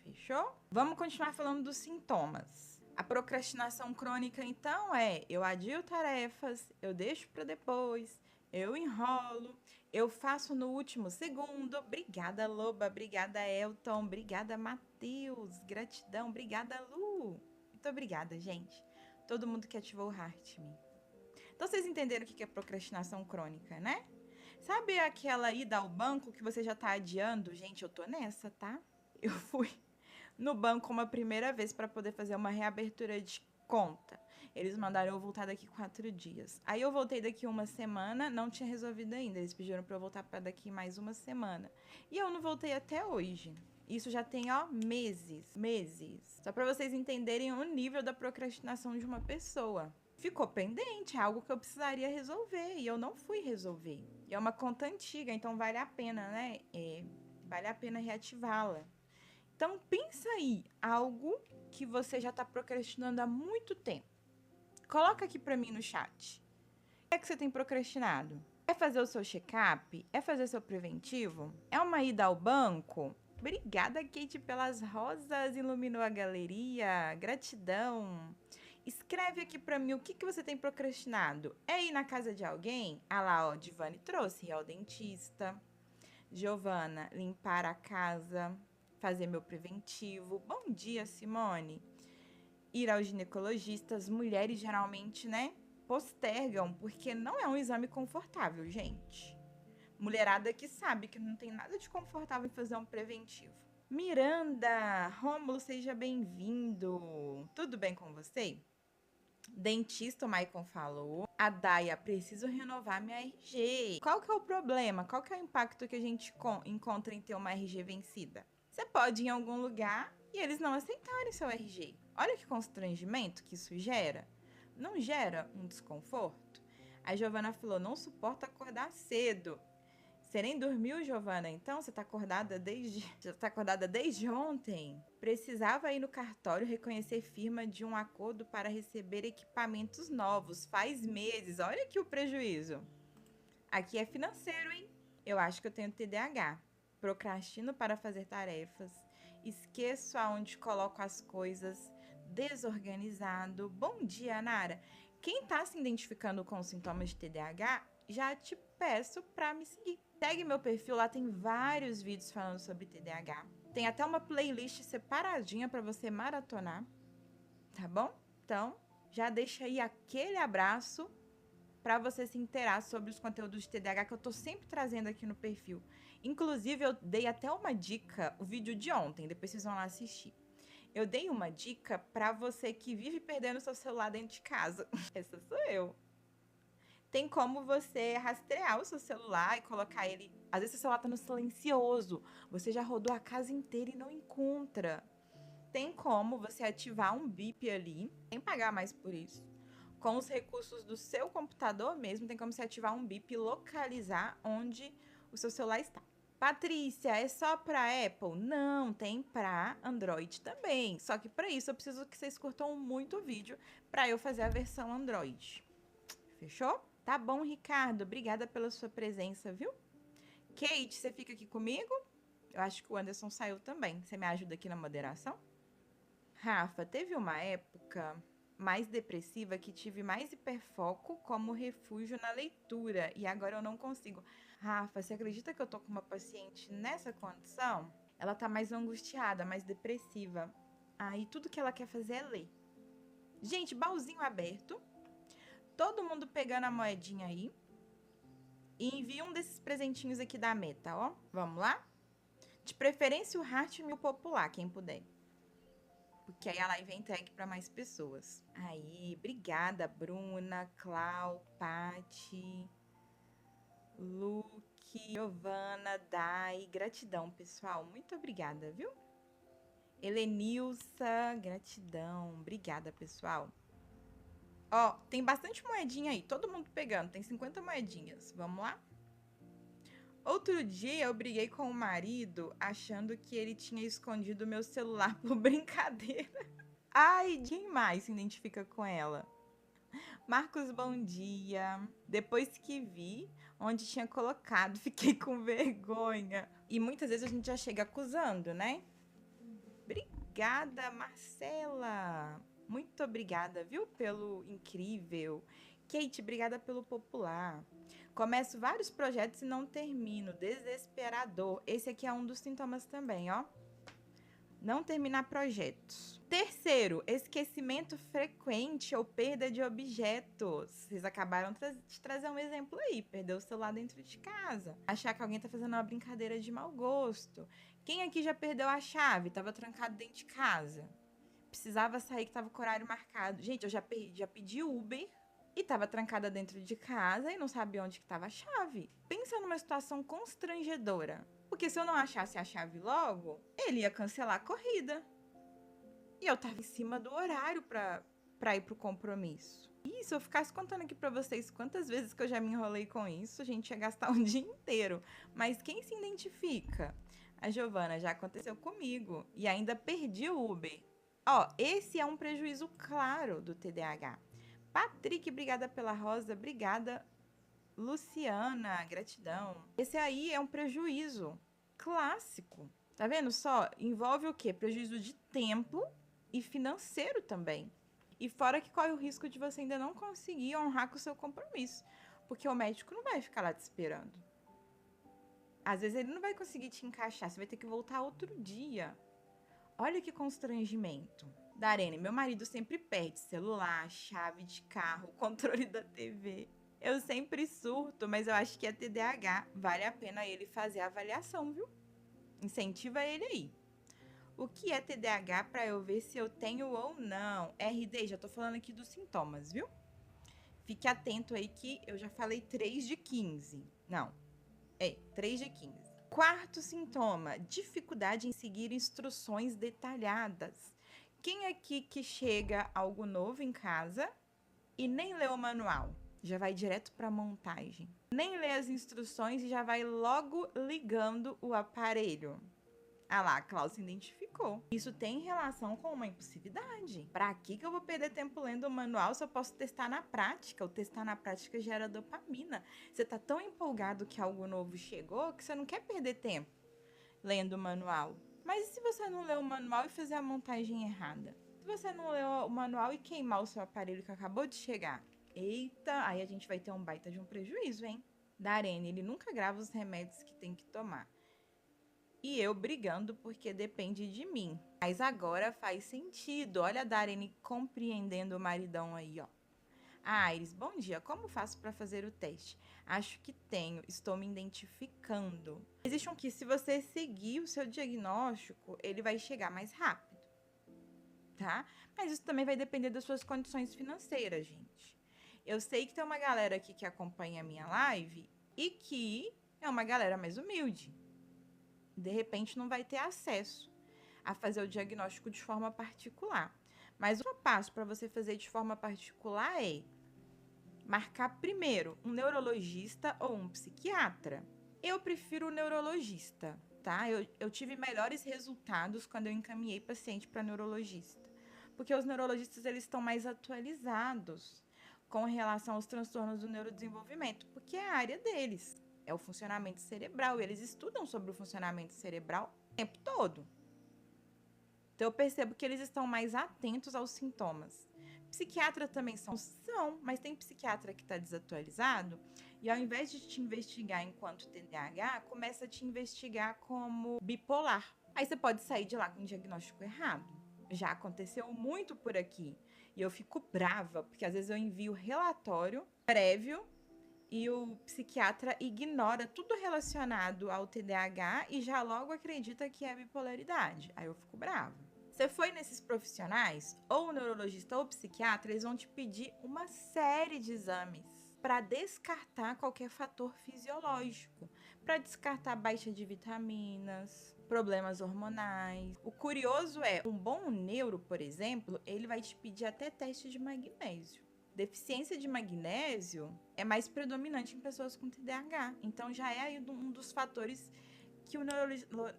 Fechou? Vamos continuar falando dos sintomas. A procrastinação crônica, então, eu adio tarefas, eu deixo para depois, eu enrolo, eu faço no último segundo. Obrigada, Loba. Obrigada, Elton. Obrigada, Matheus. Gratidão. Obrigada, Lu. Muito obrigada, gente. Todo mundo que ativou o Heart Me. Então, vocês entenderam o que é procrastinação crônica, né? Sabe aquela ida ao banco que você já tá adiando? Gente, eu tô nessa, tá? Eu fui no banco uma primeira vez para poder fazer uma reabertura de conta. Eles mandaram eu voltar daqui 4 dias. Aí eu voltei daqui uma semana, não tinha resolvido ainda. Eles pediram para eu voltar para daqui mais uma semana. E eu não voltei até hoje. Isso já tem, meses. Só para vocês entenderem o nível da procrastinação de uma pessoa. Ficou pendente, é algo que eu precisaria resolver e eu não fui resolver. E é uma conta antiga, então vale a pena, né? Vale a pena reativá-la. Então, pensa aí, algo que você já está procrastinando há muito tempo. Coloca aqui para mim no chat. O que é que você tem procrastinado? É fazer o seu check-up? É fazer seu preventivo? É uma ida ao banco? Obrigada, Kate, pelas rosas. Iluminou a galeria. Gratidão. Escreve aqui para mim o que você tem procrastinado. É ir na casa de alguém? Ah lá, ó, Divane trouxe, ir ao dentista. Giovana, limpar a casa, fazer meu preventivo. Bom dia, Simone. Ir aos ginecologistas, mulheres geralmente, né, postergam, porque não é um exame confortável, gente. Mulherada que sabe que não tem nada de confortável em fazer um preventivo. Miranda, Rômulo, seja bem-vindo. Tudo bem com você? Dentista, o Maicon falou. A Daia, preciso renovar minha RG. Qual que é o problema? Qual que é o impacto que a gente encontra em ter uma RG vencida? Você pode ir em algum lugar e eles não aceitarem seu RG. Olha que constrangimento que isso gera. Não gera um desconforto? A Giovana falou, não suporta acordar cedo. Você nem dormiu, Giovana? Então você tá acordada desde ontem? Precisava ir no cartório reconhecer firma de um acordo para receber equipamentos novos. Faz meses. Olha aqui o prejuízo. Aqui é financeiro, hein? Eu acho que eu tenho TDAH. Procrastino para fazer tarefas. Esqueço aonde coloco as coisas. Desorganizado. Bom dia, Nara. Quem tá se identificando com os sintomas de TDAH, já te peço para me seguir. Segue meu perfil, lá tem vários vídeos falando sobre TDAH. Tem até uma playlist separadinha para você maratonar, tá bom? Então, já deixa aí aquele abraço para você se inteirar sobre os conteúdos de TDAH que eu tô sempre trazendo aqui no perfil. Inclusive, eu dei até uma dica, o vídeo de ontem, depois vocês vão lá assistir. Eu dei uma dica para você que vive perdendo seu celular dentro de casa. Essa sou eu. Tem como você rastrear o seu celular e colocar ele... Às vezes o celular tá no silencioso, você já rodou a casa inteira e não encontra. Tem como você ativar um bip ali, sem pagar mais por isso. Com os recursos do seu computador mesmo, tem como você ativar um bip e localizar onde o seu celular está. Patrícia, é só para Apple? Não, tem para Android também. Só que para isso eu preciso que vocês curtam muito o vídeo para eu fazer a versão Android. Fechou? Tá bom, Ricardo. Obrigada pela sua presença, viu? Kate, você fica aqui comigo? Eu acho que o Anderson saiu também. Você me ajuda aqui na moderação? Rafa, teve uma época mais depressiva que tive mais hiperfoco como refúgio na leitura e agora eu não consigo. Rafa, você acredita que eu tô com uma paciente nessa condição? Ela tá mais angustiada, mais depressiva. Aí tudo que ela quer fazer é ler. Gente, baúzinho aberto. Todo mundo pegando a moedinha aí. E envia um desses presentinhos aqui da Meta, ó. Vamos lá? De preferência o Heart Me popular, quem puder. Porque aí a live é entregue para mais pessoas. Aí, obrigada, Bruna, Clau, Pati, Luke, Giovana, Dai. Gratidão, pessoal. Muito obrigada, viu? Helenilsa, gratidão. Obrigada, pessoal. Ó, tem bastante moedinha aí, todo mundo pegando, tem 50 moedinhas. Vamos lá? Outro dia eu briguei com o marido achando que ele tinha escondido meu celular por brincadeira. Ai, quem mais se identifica com ela? Marcos, bom dia. Depois que vi onde tinha colocado, fiquei com vergonha. E muitas vezes a gente já chega acusando, né? Obrigada, Marcela. Muito obrigada, viu, pelo incrível. Kate, obrigada pelo popular. Começo vários projetos e não termino. Desesperador. Esse aqui é um dos sintomas também, ó. Não terminar projetos. Terceiro, esquecimento frequente ou perda de objetos. Vocês acabaram de trazer um exemplo aí. Perdeu o celular dentro de casa. Achar que alguém tá fazendo uma brincadeira de mau gosto. Quem aqui já perdeu a chave? Tava trancado dentro de casa. Precisava sair que tava com o horário marcado. Gente, eu já pedi Uber e tava trancada dentro de casa e não sabia onde que tava a chave. Pensa numa situação constrangedora. Porque se eu não achasse a chave logo, ele ia cancelar a corrida. E eu tava em cima do horário pra ir pro compromisso. E se eu ficasse contando aqui pra vocês quantas vezes que eu já me enrolei com isso, a gente ia gastar um dia inteiro. Mas quem se identifica? A Giovana, já aconteceu comigo. E ainda perdi o Uber. Ó, esse é um prejuízo claro do TDAH. Patrick, obrigada pela rosa. Obrigada, Luciana, gratidão. Esse aí é um prejuízo clássico. Tá vendo só? Envolve o quê? Prejuízo de tempo e financeiro também. E fora que corre o risco de você ainda não conseguir honrar com o seu compromisso. Porque o médico não vai ficar lá te esperando. Às vezes ele não vai conseguir te encaixar, você vai ter que voltar outro dia. Olha que constrangimento. Darene, meu marido sempre perde celular, chave de carro, controle da TV. Eu sempre surto, mas eu acho que é TDAH. Vale a pena ele fazer a avaliação, viu? Incentiva ele aí. O que é TDAH para eu ver se eu tenho ou não? RD, já tô falando aqui dos sintomas, viu? Fique atento aí que eu já falei 3 de 15. Não, 3 de 15. Quarto sintoma, dificuldade em seguir instruções detalhadas. Quem aqui que chega algo novo em casa e nem lê o manual? Já vai direto para a montagem. Nem lê as instruções e já vai logo ligando o aparelho. Ah lá, a Cláudia se identificou. Isso tem relação com uma impulsividade. Para que eu vou perder tempo lendo o manual se eu posso testar na prática? O testar na prática gera dopamina. Você tá tão empolgado que algo novo chegou que você não quer perder tempo lendo o manual. Mas e se você não ler o manual e fazer a montagem errada? Se você não ler o manual e queimar o seu aparelho que acabou de chegar? Eita, aí a gente vai ter um baita de um prejuízo, hein? Darene, ele nunca grava os remédios que tem que tomar. E eu brigando porque depende de mim. Mas agora faz sentido. Olha a Darene compreendendo o maridão aí, ó. Ah, Iris, bom dia. Como faço para fazer o teste? Acho que tenho. Estou me identificando. Existe um que, se você seguir o seu diagnóstico, ele vai chegar mais rápido, tá? Mas isso também vai depender das suas condições financeiras, gente. Eu sei que tem uma galera aqui que acompanha a minha live e que é uma galera mais humilde. De repente não vai ter acesso a fazer o diagnóstico de forma particular. Mas o passo para você fazer de forma particular é marcar primeiro um neurologista ou um psiquiatra. Eu prefiro o neurologista, tá? Eu tive melhores resultados quando eu encaminhei paciente para neurologista. Porque os neurologistas eles estão mais atualizados com relação aos transtornos do neurodesenvolvimento, porque é a área deles. É o funcionamento cerebral. E eles estudam sobre o funcionamento cerebral o tempo todo. Então, eu percebo que eles estão mais atentos aos sintomas. Psiquiatra também são, mas tem psiquiatra que está desatualizado e ao invés de te investigar enquanto TDAH, começa a te investigar como bipolar. Aí você pode sair de lá com um diagnóstico errado. Já aconteceu muito por aqui. E eu fico brava, porque às vezes eu envio relatório prévio e o psiquiatra ignora tudo relacionado ao TDAH e já logo acredita que é bipolaridade. Aí eu fico brava. Você foi nesses profissionais, ou o neurologista ou o psiquiatra, eles vão te pedir uma série de exames para descartar qualquer fator fisiológico, para descartar baixa de vitaminas, problemas hormonais. O curioso é, um bom neuro, por exemplo, ele vai te pedir até teste de magnésio. Deficiência de magnésio é mais predominante em pessoas com TDAH, então já é aí um dos fatores que o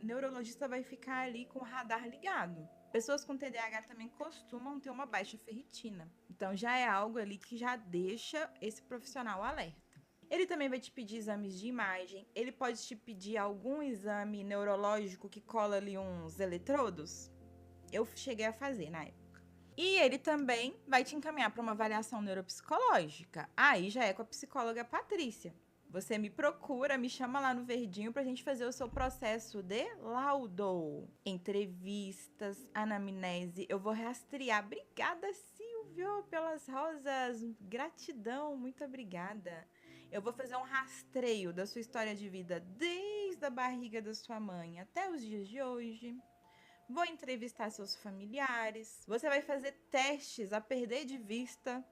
neurologista vai ficar ali com o radar ligado. Pessoas com TDAH também costumam ter uma baixa ferritina. Então, já é algo ali que já deixa esse profissional alerta. Ele também vai te pedir exames de imagem. Ele pode te pedir algum exame neurológico que cola ali uns eletrodos. Eu cheguei a fazer na época. E ele também vai te encaminhar para uma avaliação neuropsicológica. Aí já é com a psicóloga Patrícia. Você me procura, me chama lá no Verdinho pra gente fazer o seu processo de laudo. Entrevistas, anamnese, eu vou rastrear. Obrigada, Silvio, pelas rosas. Gratidão, muito obrigada. Eu vou fazer um rastreio da sua história de vida desde a barriga da sua mãe até os dias de hoje. Vou entrevistar seus familiares. Você vai fazer testes a perder de vista.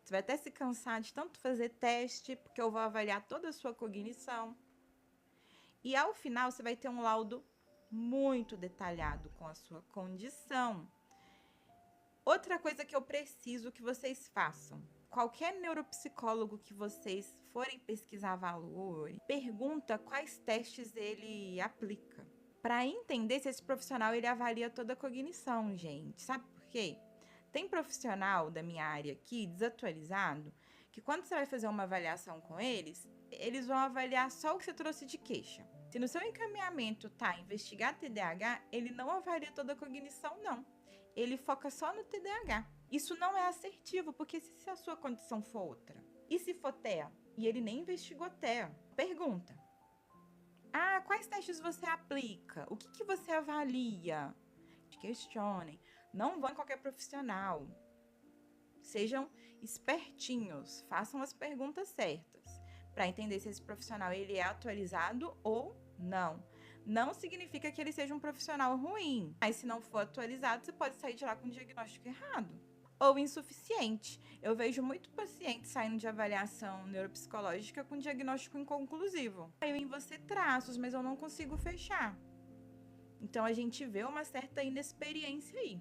Você vai até se cansar de tanto fazer teste, porque eu vou avaliar toda a sua cognição. E ao final, você vai ter um laudo muito detalhado com a sua condição. Outra coisa que eu preciso que vocês façam. Qualquer neuropsicólogo que vocês forem pesquisar valor, pergunta quais testes ele aplica. Para entender se esse profissional ele avalia toda a cognição, gente. Sabe por quê? Tem profissional da minha área aqui, desatualizado, que quando você vai fazer uma avaliação com eles, eles vão avaliar só o que você trouxe de queixa. Se no seu encaminhamento tá investigar TDAH, ele não avalia toda a cognição, não. Ele foca só no TDAH. Isso não é assertivo, porque se a sua condição for outra, e se for TEA, e ele nem investigou TEA, pergunta. Quais testes você aplica? O que você avalia? Questionem. Não vão em qualquer profissional. Sejam espertinhos. Façam as perguntas certas para entender se esse profissional ele é atualizado ou não. Não significa que ele seja um profissional ruim. Mas se não for atualizado, você pode sair de lá com um diagnóstico errado ou insuficiente. Eu vejo muito paciente saindo de avaliação neuropsicológica com diagnóstico inconclusivo. Eu em você traços, mas eu não consigo fechar. Então, a gente vê uma certa inexperiência aí.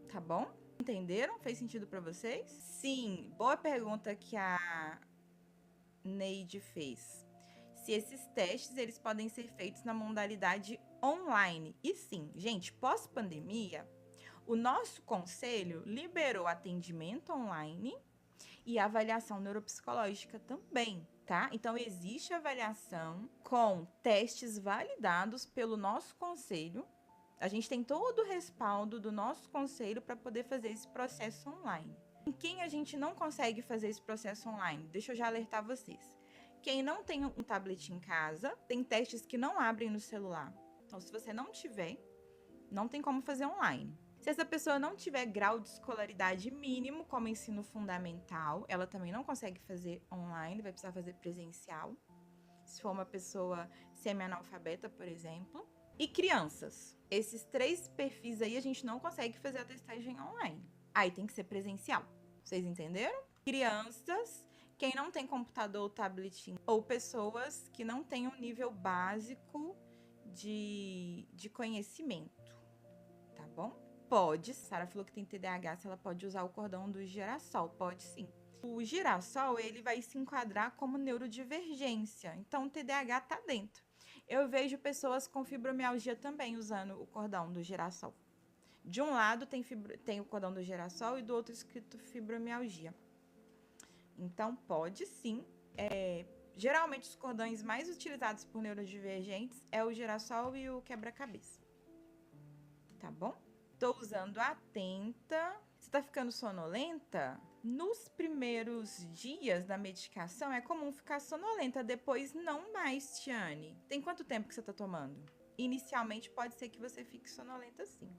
Tá bom? Entenderam? Fez sentido para vocês? Sim, boa pergunta que a Neide fez. Se esses testes, eles podem ser feitos na modalidade online. E sim, gente, pós-pandemia, o nosso conselho liberou atendimento online e avaliação neuropsicológica também, tá? Então, existe avaliação com testes validados pelo nosso conselho. A gente tem todo o respaldo do nosso conselho para poder fazer esse processo online. Em quem a gente não consegue fazer esse processo online? Deixa eu já alertar vocês. Quem não tem um tablet em casa, tem testes que não abrem no celular. Então, se você não tiver, não tem como fazer online. Se essa pessoa não tiver grau de escolaridade mínimo, como ensino fundamental, ela também não consegue fazer online, vai precisar fazer presencial. Se for uma pessoa semi-analfabeta, por exemplo. E crianças. Esses 3 perfis aí a gente não consegue fazer a testagem online. Aí tem que ser presencial. Vocês entenderam? Crianças, quem não tem computador ou tablet, ou pessoas que não têm um nível básico de conhecimento. Tá bom? Pode, Sara falou que tem TDAH, se ela pode usar o cordão do girassol. Pode sim. O girassol, ele vai se enquadrar como neurodivergência. Então, o TDAH tá dentro. Eu vejo pessoas com fibromialgia também usando o cordão do girassol. De um lado tem o cordão do girassol e do outro escrito fibromialgia. Então, pode sim. Geralmente, os cordões mais utilizados por neurodivergentes é o girassol e o quebra-cabeça. Tá bom? Tô usando Atenta. Você tá ficando sonolenta? Nos primeiros dias da medicação é comum ficar sonolenta, depois não mais, Tiane. Tem quanto tempo que você tá tomando? Inicialmente pode ser que você fique sonolenta sim,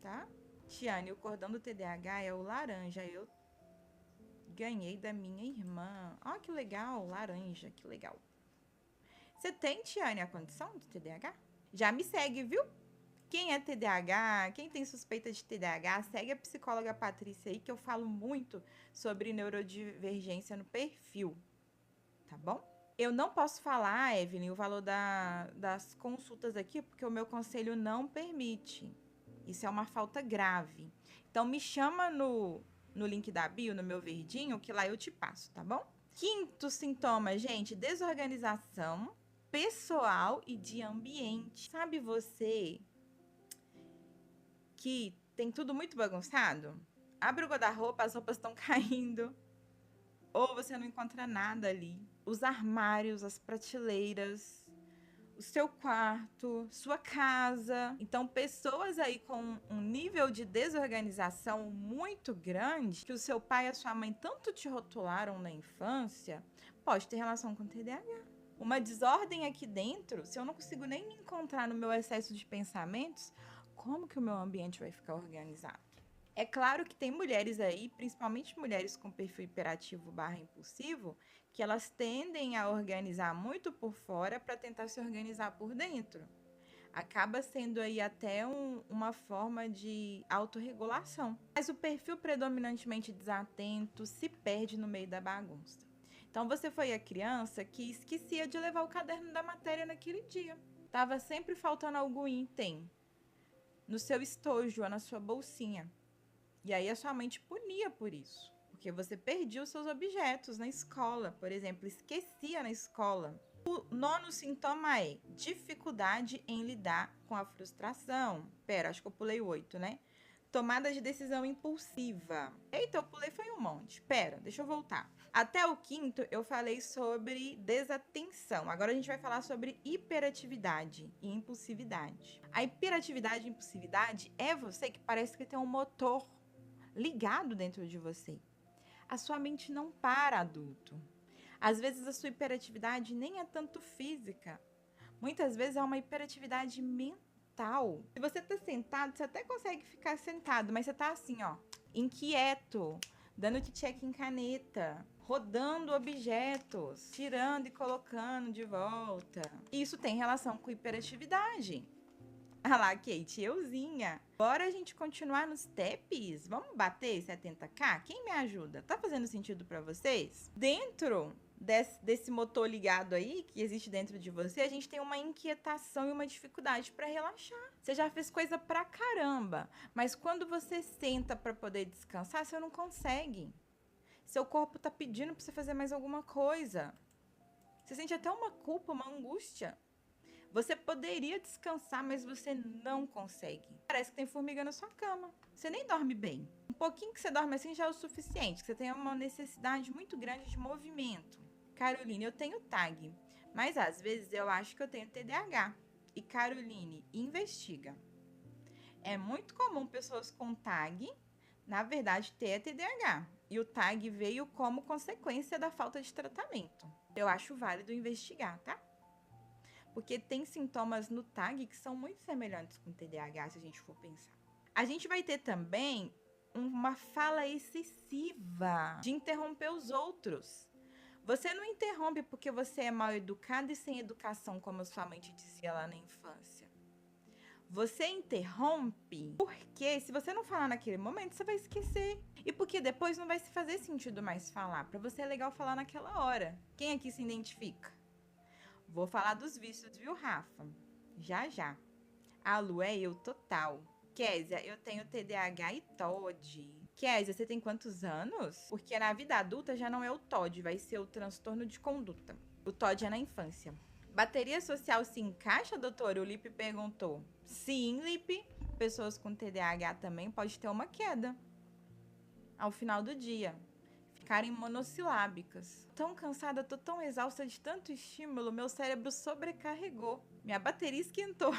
tá? Tiane, o cordão do TDAH é o laranja. Eu ganhei da minha irmã. Ó, que legal, laranja, que legal. Você tem, Tiane, a condição de TDAH? Já me segue, viu? Quem é TDAH, quem tem suspeita de TDAH, segue a psicóloga Patrícia aí, que eu falo muito sobre neurodivergência no perfil, tá bom? Eu não posso falar, Evelyn, o valor das consultas aqui, porque o meu conselho não permite. Isso é uma falta grave. Então, me chama no link da bio, no meu verdinho, que lá eu te passo, tá bom? Quinto sintoma, gente, desorganização. pessoal e de ambiente. Sabe você que tem tudo muito bagunçado? Abre o guarda-roupa, as roupas estão caindo, ou você não encontra nada ali. Os armários, as prateleiras, o seu quarto, sua casa. Então, pessoas aí com um nível de desorganização muito grande, que o seu pai e a sua mãe tanto te rotularam na infância, pode ter relação com TDAH. Uma desordem aqui dentro, se eu não consigo nem me encontrar no meu excesso de pensamentos, como que o meu ambiente vai ficar organizado? É claro que tem mulheres aí, principalmente mulheres com perfil hiperativo / impulsivo, que elas tendem a organizar muito por fora para tentar se organizar por dentro. Acaba sendo aí até uma forma de autorregulação. Mas o perfil predominantemente desatento se perde no meio da bagunça. Então você foi a criança que esquecia de levar o caderno da matéria naquele dia. Tava sempre faltando algum item no seu estojo ou na sua bolsinha. E aí a sua mãe te punia por isso. Porque você perdia os seus objetos na escola, por exemplo, esquecia na escola. O 9º sintoma é dificuldade em lidar com a frustração. Pera, acho que eu pulei o 8, né? Tomada de decisão impulsiva. Eita, eu pulei foi um monte. Pera, deixa eu voltar. Até o 5º eu falei sobre desatenção. Agora a gente vai falar sobre hiperatividade e impulsividade. A hiperatividade e impulsividade é você que parece que tem um motor ligado dentro de você. A sua mente não para, adulto. Às vezes a sua hiperatividade nem é tanto física. Muitas vezes é uma hiperatividade mental. Se você tá sentado, você até consegue ficar sentado, mas você tá assim, ó, inquieto, dando check em caneta, rodando objetos, tirando e colocando de volta. Isso tem relação com hiperatividade. Ah lá, Kate, euzinha. Bora a gente continuar nos TEPs? Vamos bater 70k? Quem me ajuda? Tá fazendo sentido pra vocês? Dentro desse motor ligado aí, que existe dentro de você, a gente tem uma inquietação e uma dificuldade pra relaxar. Você já fez coisa pra caramba, mas quando você senta pra poder descansar, você não consegue. Seu corpo tá pedindo pra você fazer mais alguma coisa. Você sente até uma culpa, uma angústia. Você poderia descansar, mas você não consegue. Parece que tem formiga na sua cama. Você nem dorme bem. Um pouquinho que você dorme assim já é o suficiente, que você tem uma necessidade muito grande de movimento. Caroline, eu tenho TAG, mas às vezes eu acho que eu tenho TDAH. E Caroline, investiga. É muito comum pessoas com TAG, na verdade, ter TDAH. E o TAG veio como consequência da falta de tratamento. Eu acho válido investigar, tá? Porque tem sintomas no TAG que são muito semelhantes com o TDAH, se a gente for pensar. A gente vai ter também uma fala excessiva de interromper os outros. Você não interrompe porque você é mal educado e sem educação, como a sua mãe te dizia lá na infância. Você interrompe porque se você não falar naquele momento, você vai esquecer. E porque depois não vai se fazer sentido mais falar. Para você é legal falar naquela hora. Quem aqui se identifica? Vou falar dos vícios, viu, Rafa? Já, já. A Lu é eu total. Késia, eu tenho TDAH e TOD. Késia, você tem quantos anos? Porque na vida adulta já não é o TOD, vai ser o transtorno de conduta. O TOD é na infância. Bateria social se encaixa, doutora? O Lipe perguntou. Sim, Lipe. Pessoas com TDAH também pode ter uma queda ao final do dia. Ficarem monossilábicas. Tão cansada, tô tão exausta de tanto estímulo, meu cérebro sobrecarregou. Minha bateria esquentou.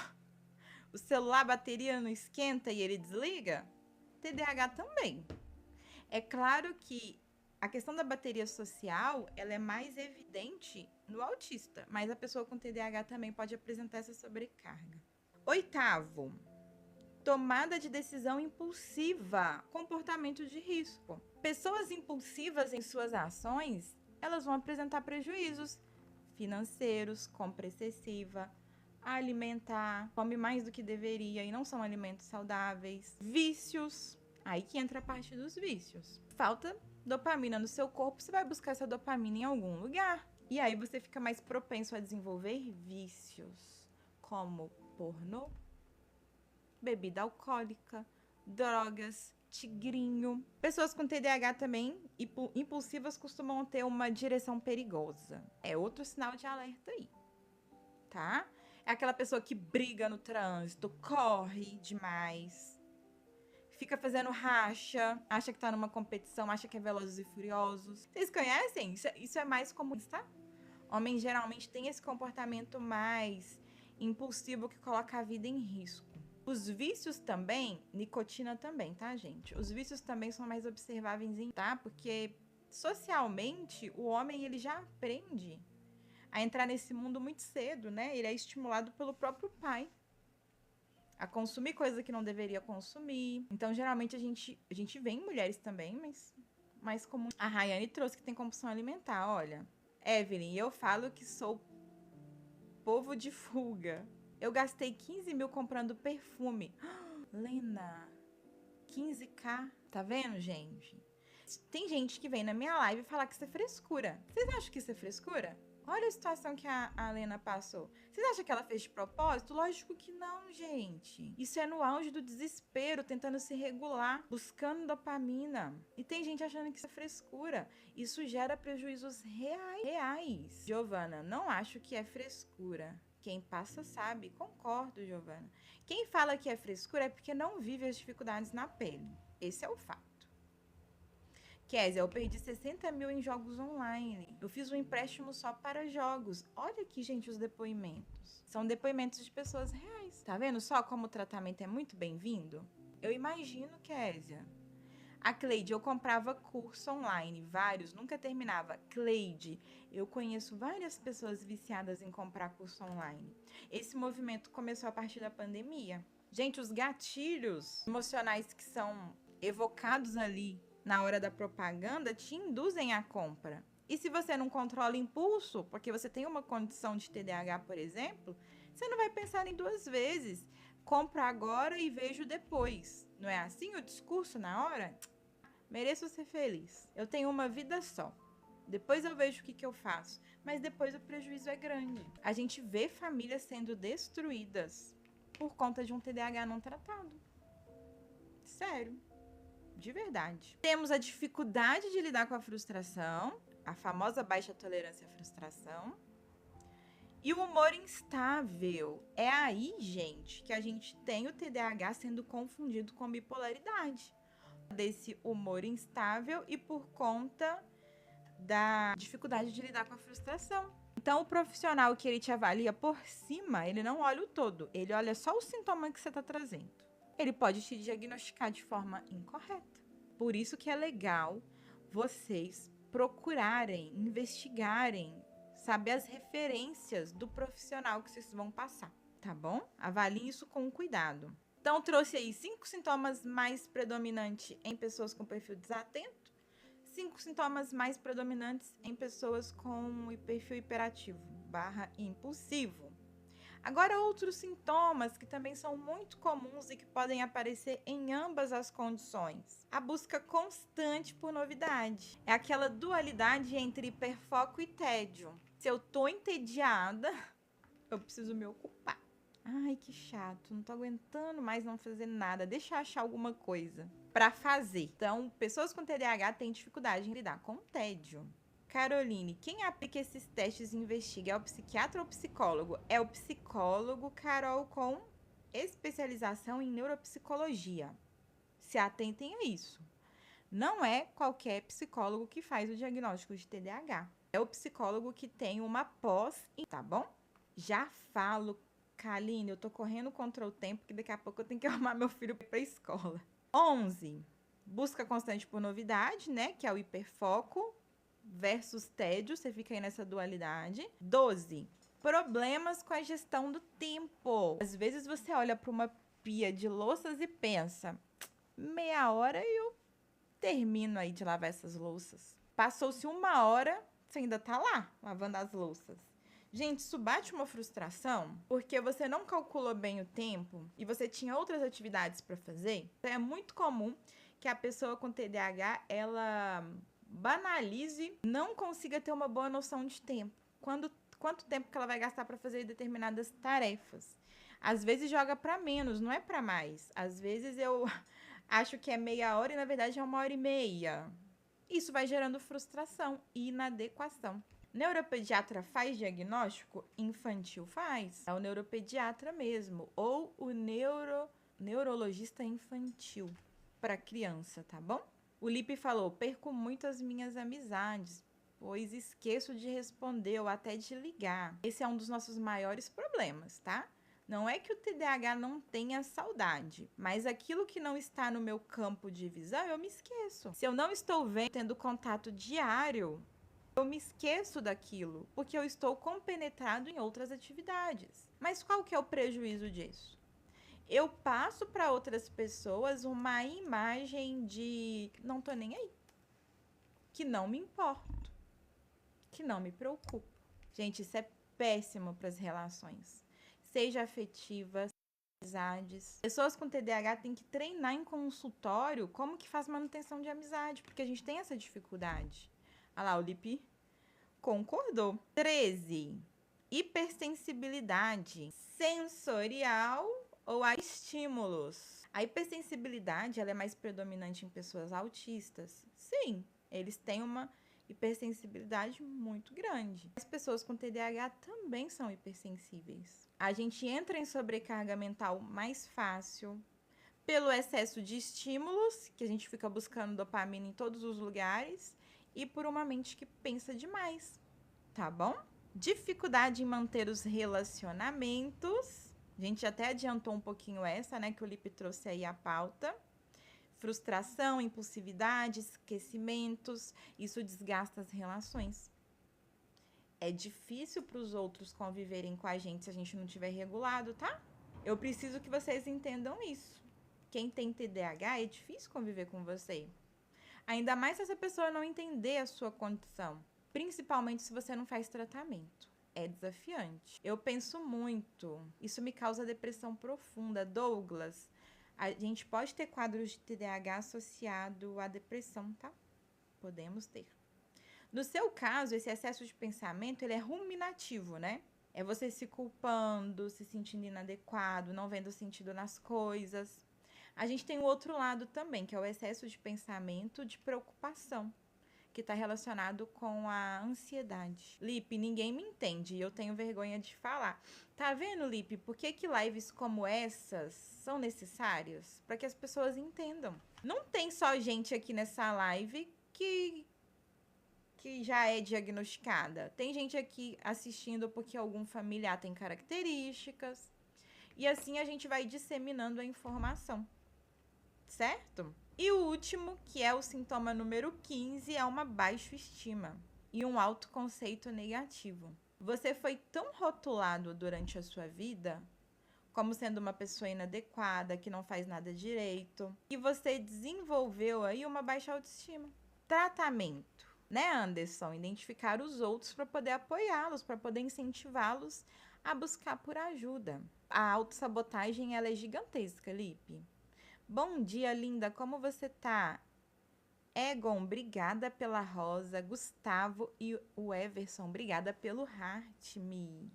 O celular, a bateria não esquenta e ele desliga? TDAH também. É claro que a questão da bateria social, ela é mais evidente no autista, mas a pessoa com TDAH também pode apresentar essa sobrecarga. 8º, tomada de decisão impulsiva, comportamento de risco. Pessoas impulsivas em suas ações, elas vão apresentar prejuízos financeiros, compra excessiva, alimentar, come mais do que deveria e não são alimentos saudáveis. Vícios, aí que entra a parte dos vícios. Falta dopamina no seu corpo, você vai buscar essa dopamina em algum lugar. E aí você fica mais propenso a desenvolver vícios, como pornô, bebida alcoólica, drogas, tigrinho. Pessoas com TDAH também, impulsivas, costumam ter uma direção perigosa. É outro sinal de alerta aí. tá? É aquela pessoa que briga no trânsito, corre demais, fica fazendo racha, acha que tá numa competição, acha que é Velozes e Furiosos. Vocês conhecem? Isso é mais comum, tá? Homens geralmente têm esse comportamento mais impulsivo que coloca a vida em risco. Os vícios também, nicotina também, tá, gente? Os vícios também são mais observáveis, tá? Porque socialmente o homem ele já aprende a entrar nesse mundo muito cedo, né? Ele é estimulado pelo próprio pai a consumir coisa que não deveria consumir. Então, geralmente a gente vê em mulheres também, mas mais comum. A Rayane trouxe que tem compulsão alimentar, olha. Evelyn, eu falo que sou povo de fuga. Eu gastei 15 mil comprando perfume. Lena, 15k. Tá vendo, gente? Tem gente que vem na minha live falar que isso é frescura. Vocês acham que isso é frescura? Olha a situação que a Lena passou. Vocês acham que ela fez de propósito? Lógico que não, gente. Isso é no auge do desespero, tentando se regular, buscando dopamina. E tem gente achando que isso é frescura. Isso gera prejuízos reais. Giovana, não acho que é frescura. Quem passa sabe. Concordo, Giovana. Quem fala que é frescura é porque não vive as dificuldades na pele. Esse é o fato. Kézia, eu perdi 60 mil em jogos online. Eu fiz um empréstimo só para jogos. Olha aqui, gente, os depoimentos. São depoimentos de pessoas reais. Tá vendo só como o tratamento é muito bem-vindo? Eu imagino, Kézia. A Cleide, eu comprava curso online, vários, nunca terminava. Cleide, eu conheço várias pessoas viciadas em comprar curso online. Esse movimento começou a partir da pandemia. Gente, os gatilhos emocionais que são evocados ali na hora da propaganda te induzem à compra. E se você não controla impulso, porque você tem uma condição de TDAH, por exemplo, você não vai pensar em duas vezes. Compra agora e vejo depois. Não é assim o discurso na hora? Mereço ser feliz. Eu tenho uma vida só. Depois eu vejo o que eu faço. Mas depois o prejuízo é grande. A gente vê famílias sendo destruídas por conta de um TDAH não tratado. Sério. De verdade. Temos a dificuldade de lidar com a frustração, a famosa baixa tolerância à frustração, e o humor instável. É aí, gente, que a gente tem o TDAH sendo confundido com bipolaridade. Desse humor instável e por conta da dificuldade de lidar com a frustração. Então, o profissional que ele te avalia por cima, ele não olha o todo, ele olha só o sintoma que você está trazendo. Ele pode te diagnosticar de forma incorreta. Por isso que é legal vocês procurarem, investigarem, saber as referências do profissional que vocês vão passar, tá bom? Avaliem isso com cuidado. Então, trouxe aí 5 sintomas mais predominantes em pessoas com perfil desatento, 5 sintomas mais predominantes em pessoas com perfil hiperativo / impulsivo. Agora, outros sintomas que também são muito comuns e que podem aparecer em ambas as condições. A busca constante por novidade. É aquela dualidade entre hiperfoco e tédio. Se eu tô entediada, eu preciso me ocupar. Ai, que chato, não tô aguentando mais não fazer nada. Deixa eu achar alguma coisa pra fazer. Então, pessoas com TDAH têm dificuldade em lidar com o tédio. Caroline, quem aplica esses testes e investiga? É o psiquiatra ou o psicólogo? É o psicólogo, Carol, com especialização em neuropsicologia. Se atentem a isso. Não é qualquer psicólogo que faz o diagnóstico de TDAH. É o psicólogo que tem uma pós, tá bom? Já falo, Kaline, eu tô correndo contra o tempo, que daqui a pouco eu tenho que arrumar meu filho pra escola. 11. Busca constante por novidade, né? Que é o hiperfoco versus tédio, você fica aí nessa dualidade. 12. Problemas com a gestão do tempo. Às vezes você olha para uma pia de louças e pensa, meia hora e eu termino aí de lavar essas louças. Passou-se 1 hora, você ainda tá lá, lavando as louças. Gente, isso bate uma frustração, porque você não calculou bem o tempo e você tinha outras atividades para fazer. Então, é muito comum que a pessoa com TDAH, ela banalize, não consiga ter uma boa noção de tempo. Quanto tempo que ela vai gastar para fazer determinadas tarefas. Às vezes joga para menos, não é para mais. Às vezes eu acho que é meia hora e na verdade é 1 hora e meia. Isso vai gerando frustração e inadequação. Neuropediatra faz diagnóstico infantil? Faz. É o neuropediatra mesmo, ou o neurologista infantil para criança, tá bom? O Lipe falou: perco muito as minhas amizades, pois esqueço de responder ou até de ligar. Esse é um dos nossos maiores problemas, tá? Não é que o TDAH não tenha saudade, mas aquilo que não está no meu campo de visão, eu me esqueço. Se eu não estou vendo, tendo contato diário, eu me esqueço daquilo, porque eu estou compenetrado em outras atividades. Mas qual que é o prejuízo disso? Eu passo para outras pessoas uma imagem de não tô nem aí, que não me importo, que não me preocupo. Gente, isso é péssimo para as relações, seja afetivas, amizades. Pessoas com TDAH têm que treinar em consultório como que faz manutenção de amizade, porque a gente tem essa dificuldade. Olha lá, o Lipe concordou. 13. Hipersensibilidade sensorial ou a estímulos. A hipersensibilidade, ela é mais predominante em pessoas autistas? Sim, eles têm uma hipersensibilidade muito grande. As pessoas com TDAH também são hipersensíveis. A gente entra em sobrecarga mental mais fácil pelo excesso de estímulos, que a gente fica buscando dopamina em todos os lugares, e por uma mente que pensa demais, tá bom? Dificuldade em manter os relacionamentos. A gente até adiantou um pouquinho essa, né, que o Lipe trouxe aí a pauta. Frustração, impulsividade, esquecimentos, isso desgasta as relações. É difícil para os outros conviverem com a gente se a gente não tiver regulado, tá? Eu preciso que vocês entendam isso. Quem tem TDAH é difícil conviver com você. Ainda mais se essa pessoa não entender a sua condição. Principalmente se você não faz tratamento. É desafiante. Eu penso muito. Isso me causa depressão profunda. Douglas, a gente pode ter quadros de TDAH associado à depressão, tá? Podemos ter. No seu caso, esse excesso de pensamento, ele é ruminativo, né? É você se culpando, se sentindo inadequado, não vendo sentido nas coisas. A gente tem o outro lado também, que é o excesso de pensamento, de preocupação, que está relacionado com a ansiedade. Lipe, ninguém me entende e eu tenho vergonha de falar. Tá vendo, Lipe, por que lives como essas são necessárias? Para que as pessoas entendam. Não tem só gente aqui nessa live que já é diagnosticada. Tem gente aqui assistindo porque algum familiar tem características. E assim a gente vai disseminando a informação, certo? E o último, que é o sintoma número 15, é uma baixa estima e um autoconceito negativo. Você foi tão rotulado durante a sua vida como sendo uma pessoa inadequada, que não faz nada direito, e você desenvolveu aí uma baixa autoestima. Tratamento, né, Anderson? Identificar os outros para poder apoiá-los, para poder incentivá-los a buscar por ajuda. A autossabotagem, ela é gigantesca, Lipe. Bom dia, linda. Como você tá? Egon, obrigada pela rosa. Gustavo e o Everson, obrigada pelo heart me.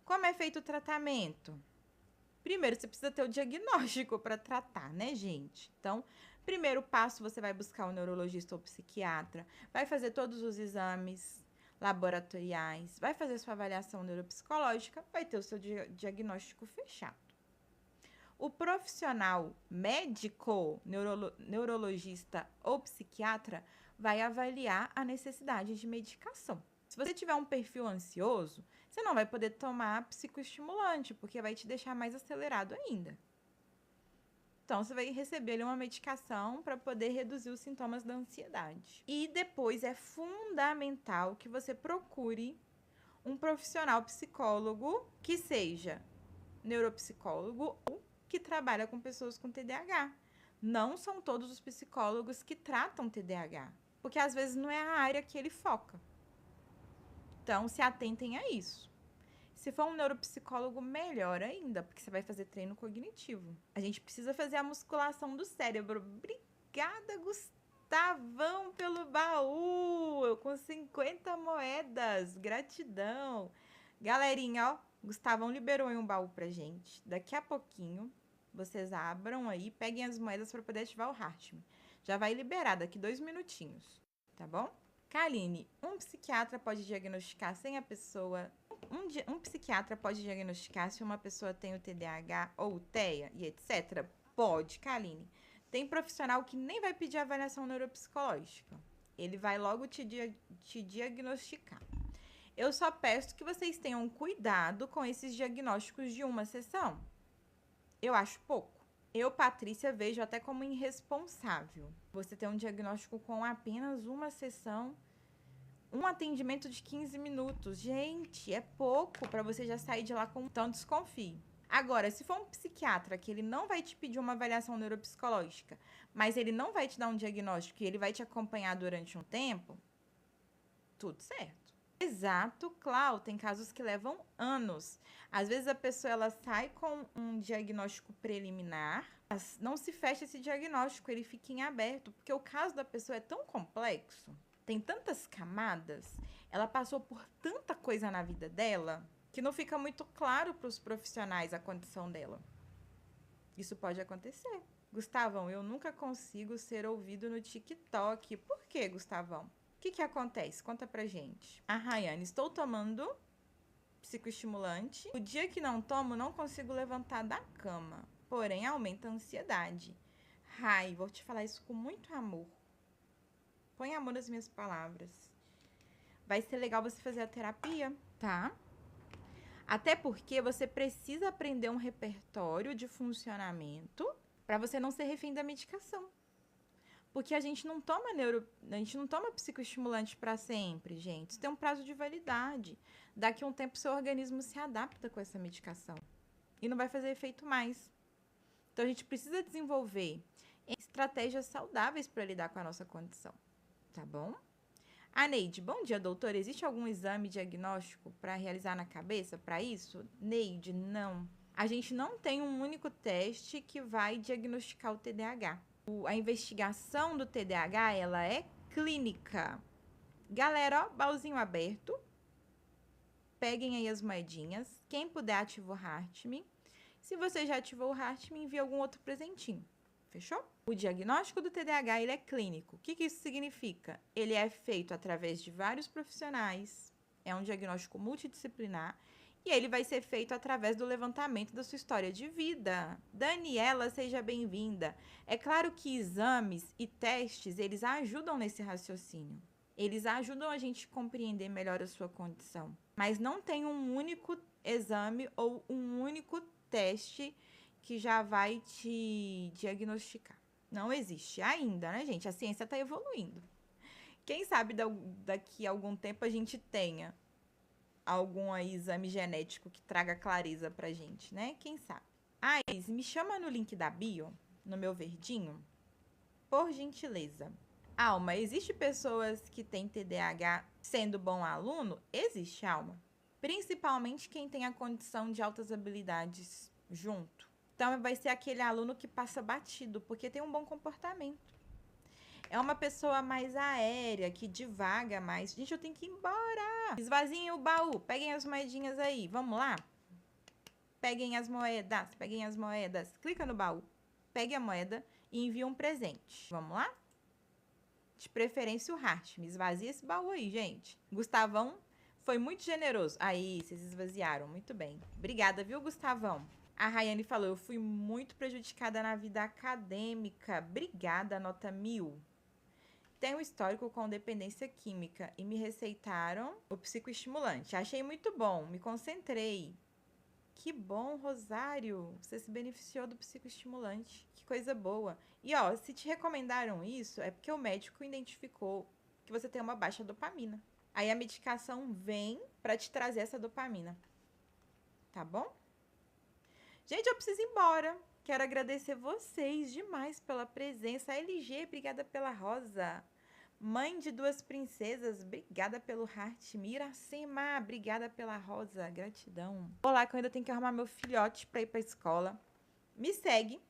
Como é feito o tratamento? Primeiro, você precisa ter o diagnóstico para tratar, né, gente? Então, primeiro passo, você vai buscar um neurologista ou psiquiatra, vai fazer todos os exames laboratoriais, vai fazer sua avaliação neuropsicológica, vai ter o seu diagnóstico fechado. O profissional médico, neurologista ou psiquiatra vai avaliar a necessidade de medicação. Se você tiver um perfil ansioso, você não vai poder tomar psicoestimulante, porque vai te deixar mais acelerado ainda. Então, você vai receber ali uma medicação para poder reduzir os sintomas da ansiedade. E depois é fundamental que você procure um profissional psicólogo que seja neuropsicólogo ou que trabalha com pessoas com TDAH. Não são todos os psicólogos que tratam TDAH, porque às vezes não é a área que ele foca. Então, se atentem a isso. Se for um neuropsicólogo, melhor ainda, porque você vai fazer treino cognitivo. A gente precisa fazer a musculação do cérebro. Obrigada, Gustavão, pelo baú! Eu com 50 moedas. Gratidão. Galerinha, ó, Gustavão liberou um baú pra gente. Daqui a pouquinho, vocês abram aí, peguem as moedas para poder ativar o Heart Me. Já vai liberar daqui 2 minutinhos, tá bom? Kaline, um psiquiatra pode diagnosticar sem a pessoa... Um psiquiatra pode diagnosticar se uma pessoa tem o TDAH ou o TEA e etc? Pode, Kaline. Tem profissional que nem vai pedir avaliação neuropsicológica. Ele vai logo te diagnosticar. Eu só peço que vocês tenham cuidado com esses diagnósticos de uma sessão. Eu acho pouco. Eu, Patrícia, vejo até como irresponsável você ter um diagnóstico com apenas uma sessão, um atendimento de 15 minutos. Gente, é pouco para você já sair de lá com... Então, desconfie. Agora, se for um psiquiatra que ele não vai te pedir uma avaliação neuropsicológica, mas ele não vai te dar um diagnóstico e ele vai te acompanhar durante um tempo, tudo certo. Exato, Clau, tem casos que levam anos. Às vezes a pessoa ela sai com um diagnóstico preliminar, mas não se fecha esse diagnóstico, ele fica em aberto, porque o caso da pessoa é tão complexo, tem tantas camadas, ela passou por tanta coisa na vida dela, que não fica muito claro para os profissionais a condição dela. Isso pode acontecer. Gustavão, eu nunca consigo ser ouvido no TikTok. Por que, Gustavão? O que acontece? Conta pra gente. A Rayane, estou tomando psicoestimulante. O dia que não tomo, não consigo levantar da cama. Porém, aumenta a ansiedade. Rai, vou te falar isso com muito amor. Põe amor nas minhas palavras. Vai ser legal você fazer a terapia, tá? Até porque você precisa aprender um repertório de funcionamento para você não ser refém da medicação. Porque a gente não toma psicoestimulante para sempre, gente. Isso tem um prazo de validade. Daqui a um tempo, seu organismo se adapta com essa medicação. E não vai fazer efeito mais. Então, a gente precisa desenvolver estratégias saudáveis para lidar com a nossa condição. Tá bom? A Neide, bom dia, doutora. Existe algum exame diagnóstico para realizar na cabeça para isso? Neide, não. A gente não tem um único teste que vai diagnosticar o TDAH. A investigação do TDAH, ela é clínica. Galera, ó, baúzinho aberto. Peguem aí as moedinhas. Quem puder, ativa o Heart-Me. Se você já ativou o Heart-Me, envia algum outro presentinho. Fechou? O diagnóstico do TDAH, ele é clínico. O que isso significa? Ele é feito através de vários profissionais. É um diagnóstico multidisciplinar. E ele vai ser feito através do levantamento da sua história de vida. Daniela, seja bem-vinda. É claro que exames e testes, eles ajudam nesse raciocínio. Eles ajudam a gente a compreender melhor a sua condição. Mas não tem um único exame ou um único teste que já vai te diagnosticar. Não existe ainda, né, gente? A ciência está evoluindo. Quem sabe daqui a algum tempo a gente tenha algum aí exame genético que traga clareza pra gente, né? Quem sabe? Ah, me chama no link da bio, no meu verdinho, por gentileza. Alma, existe pessoas que têm TDAH sendo bom aluno? Existe, Alma. Principalmente quem tem a condição de altas habilidades junto. Então, vai ser aquele aluno que passa batido, porque tem um bom comportamento. É uma pessoa mais aérea, que divaga mais. Gente, eu tenho que ir embora. Esvaziem o baú. Peguem as moedinhas aí. Vamos lá? Peguem as moedas. Peguem as moedas. Clica no baú. Pegue a moeda e envie um presente. Vamos lá? De preferência o Heart. Me esvazia esse baú aí, gente. Gustavão foi muito generoso. Aí, vocês esvaziaram. Muito bem. Obrigada, viu, Gustavão? A Rayane falou, eu fui muito prejudicada na vida acadêmica. Obrigada, nota 1000. Tenho histórico com dependência química e me receitaram o psicoestimulante. Achei muito bom, me concentrei. Que bom, Rosário, você se beneficiou do psicoestimulante. Que coisa boa. E ó, se te recomendaram isso, é porque o médico identificou que você tem uma baixa dopamina. Aí a medicação vem para te trazer essa dopamina. Tá bom? Gente, eu preciso ir embora. Quero agradecer vocês demais pela presença. A LG, obrigada pela rosa. Mãe de duas princesas, obrigada pelo heart. Miracema, obrigada pela rosa. Gratidão. Olá, que eu ainda tenho que arrumar meu filhote para ir para a escola. Me segue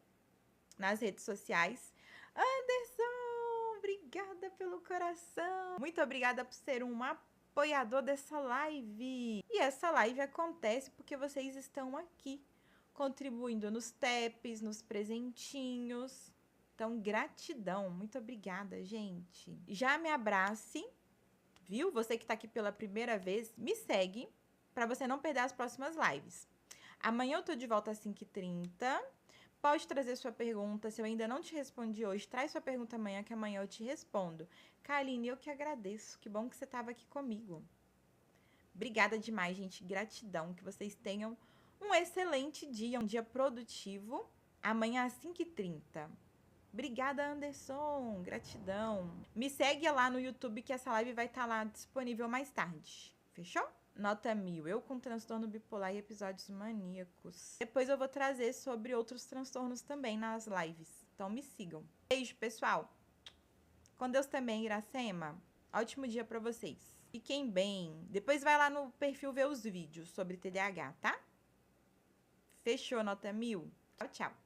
nas redes sociais. Anderson, obrigada pelo coração. Muito obrigada por ser um apoiador dessa live. E essa live acontece porque vocês estão aqui, contribuindo nos taps, nos presentinhos. Então, gratidão. Muito obrigada, gente. Já me abrace viu? Você que tá aqui pela primeira vez, me segue pra você não perder as próximas lives. Amanhã eu tô de volta às 5h30. Pode trazer sua pergunta. Se eu ainda não te respondi hoje, traz sua pergunta amanhã, que amanhã eu te respondo. Kaline, eu que agradeço. Que bom que você estava aqui comigo. Obrigada demais, gente. Gratidão. Que vocês tenham um excelente dia, um dia produtivo. Amanhã às 5h30. Obrigada, Anderson. Gratidão. Me segue lá no YouTube que essa live vai estar lá disponível mais tarde. Fechou? Nota 1000. Eu com transtorno bipolar e episódios maníacos. Depois eu vou trazer sobre outros transtornos também nas lives. Então me sigam. Beijo, pessoal. Com Deus também, Iracema. Ótimo dia pra vocês. Fiquem bem. Depois vai lá no perfil ver os vídeos sobre TDAH, tá? Fechou, nota 1000. Tchau, tchau.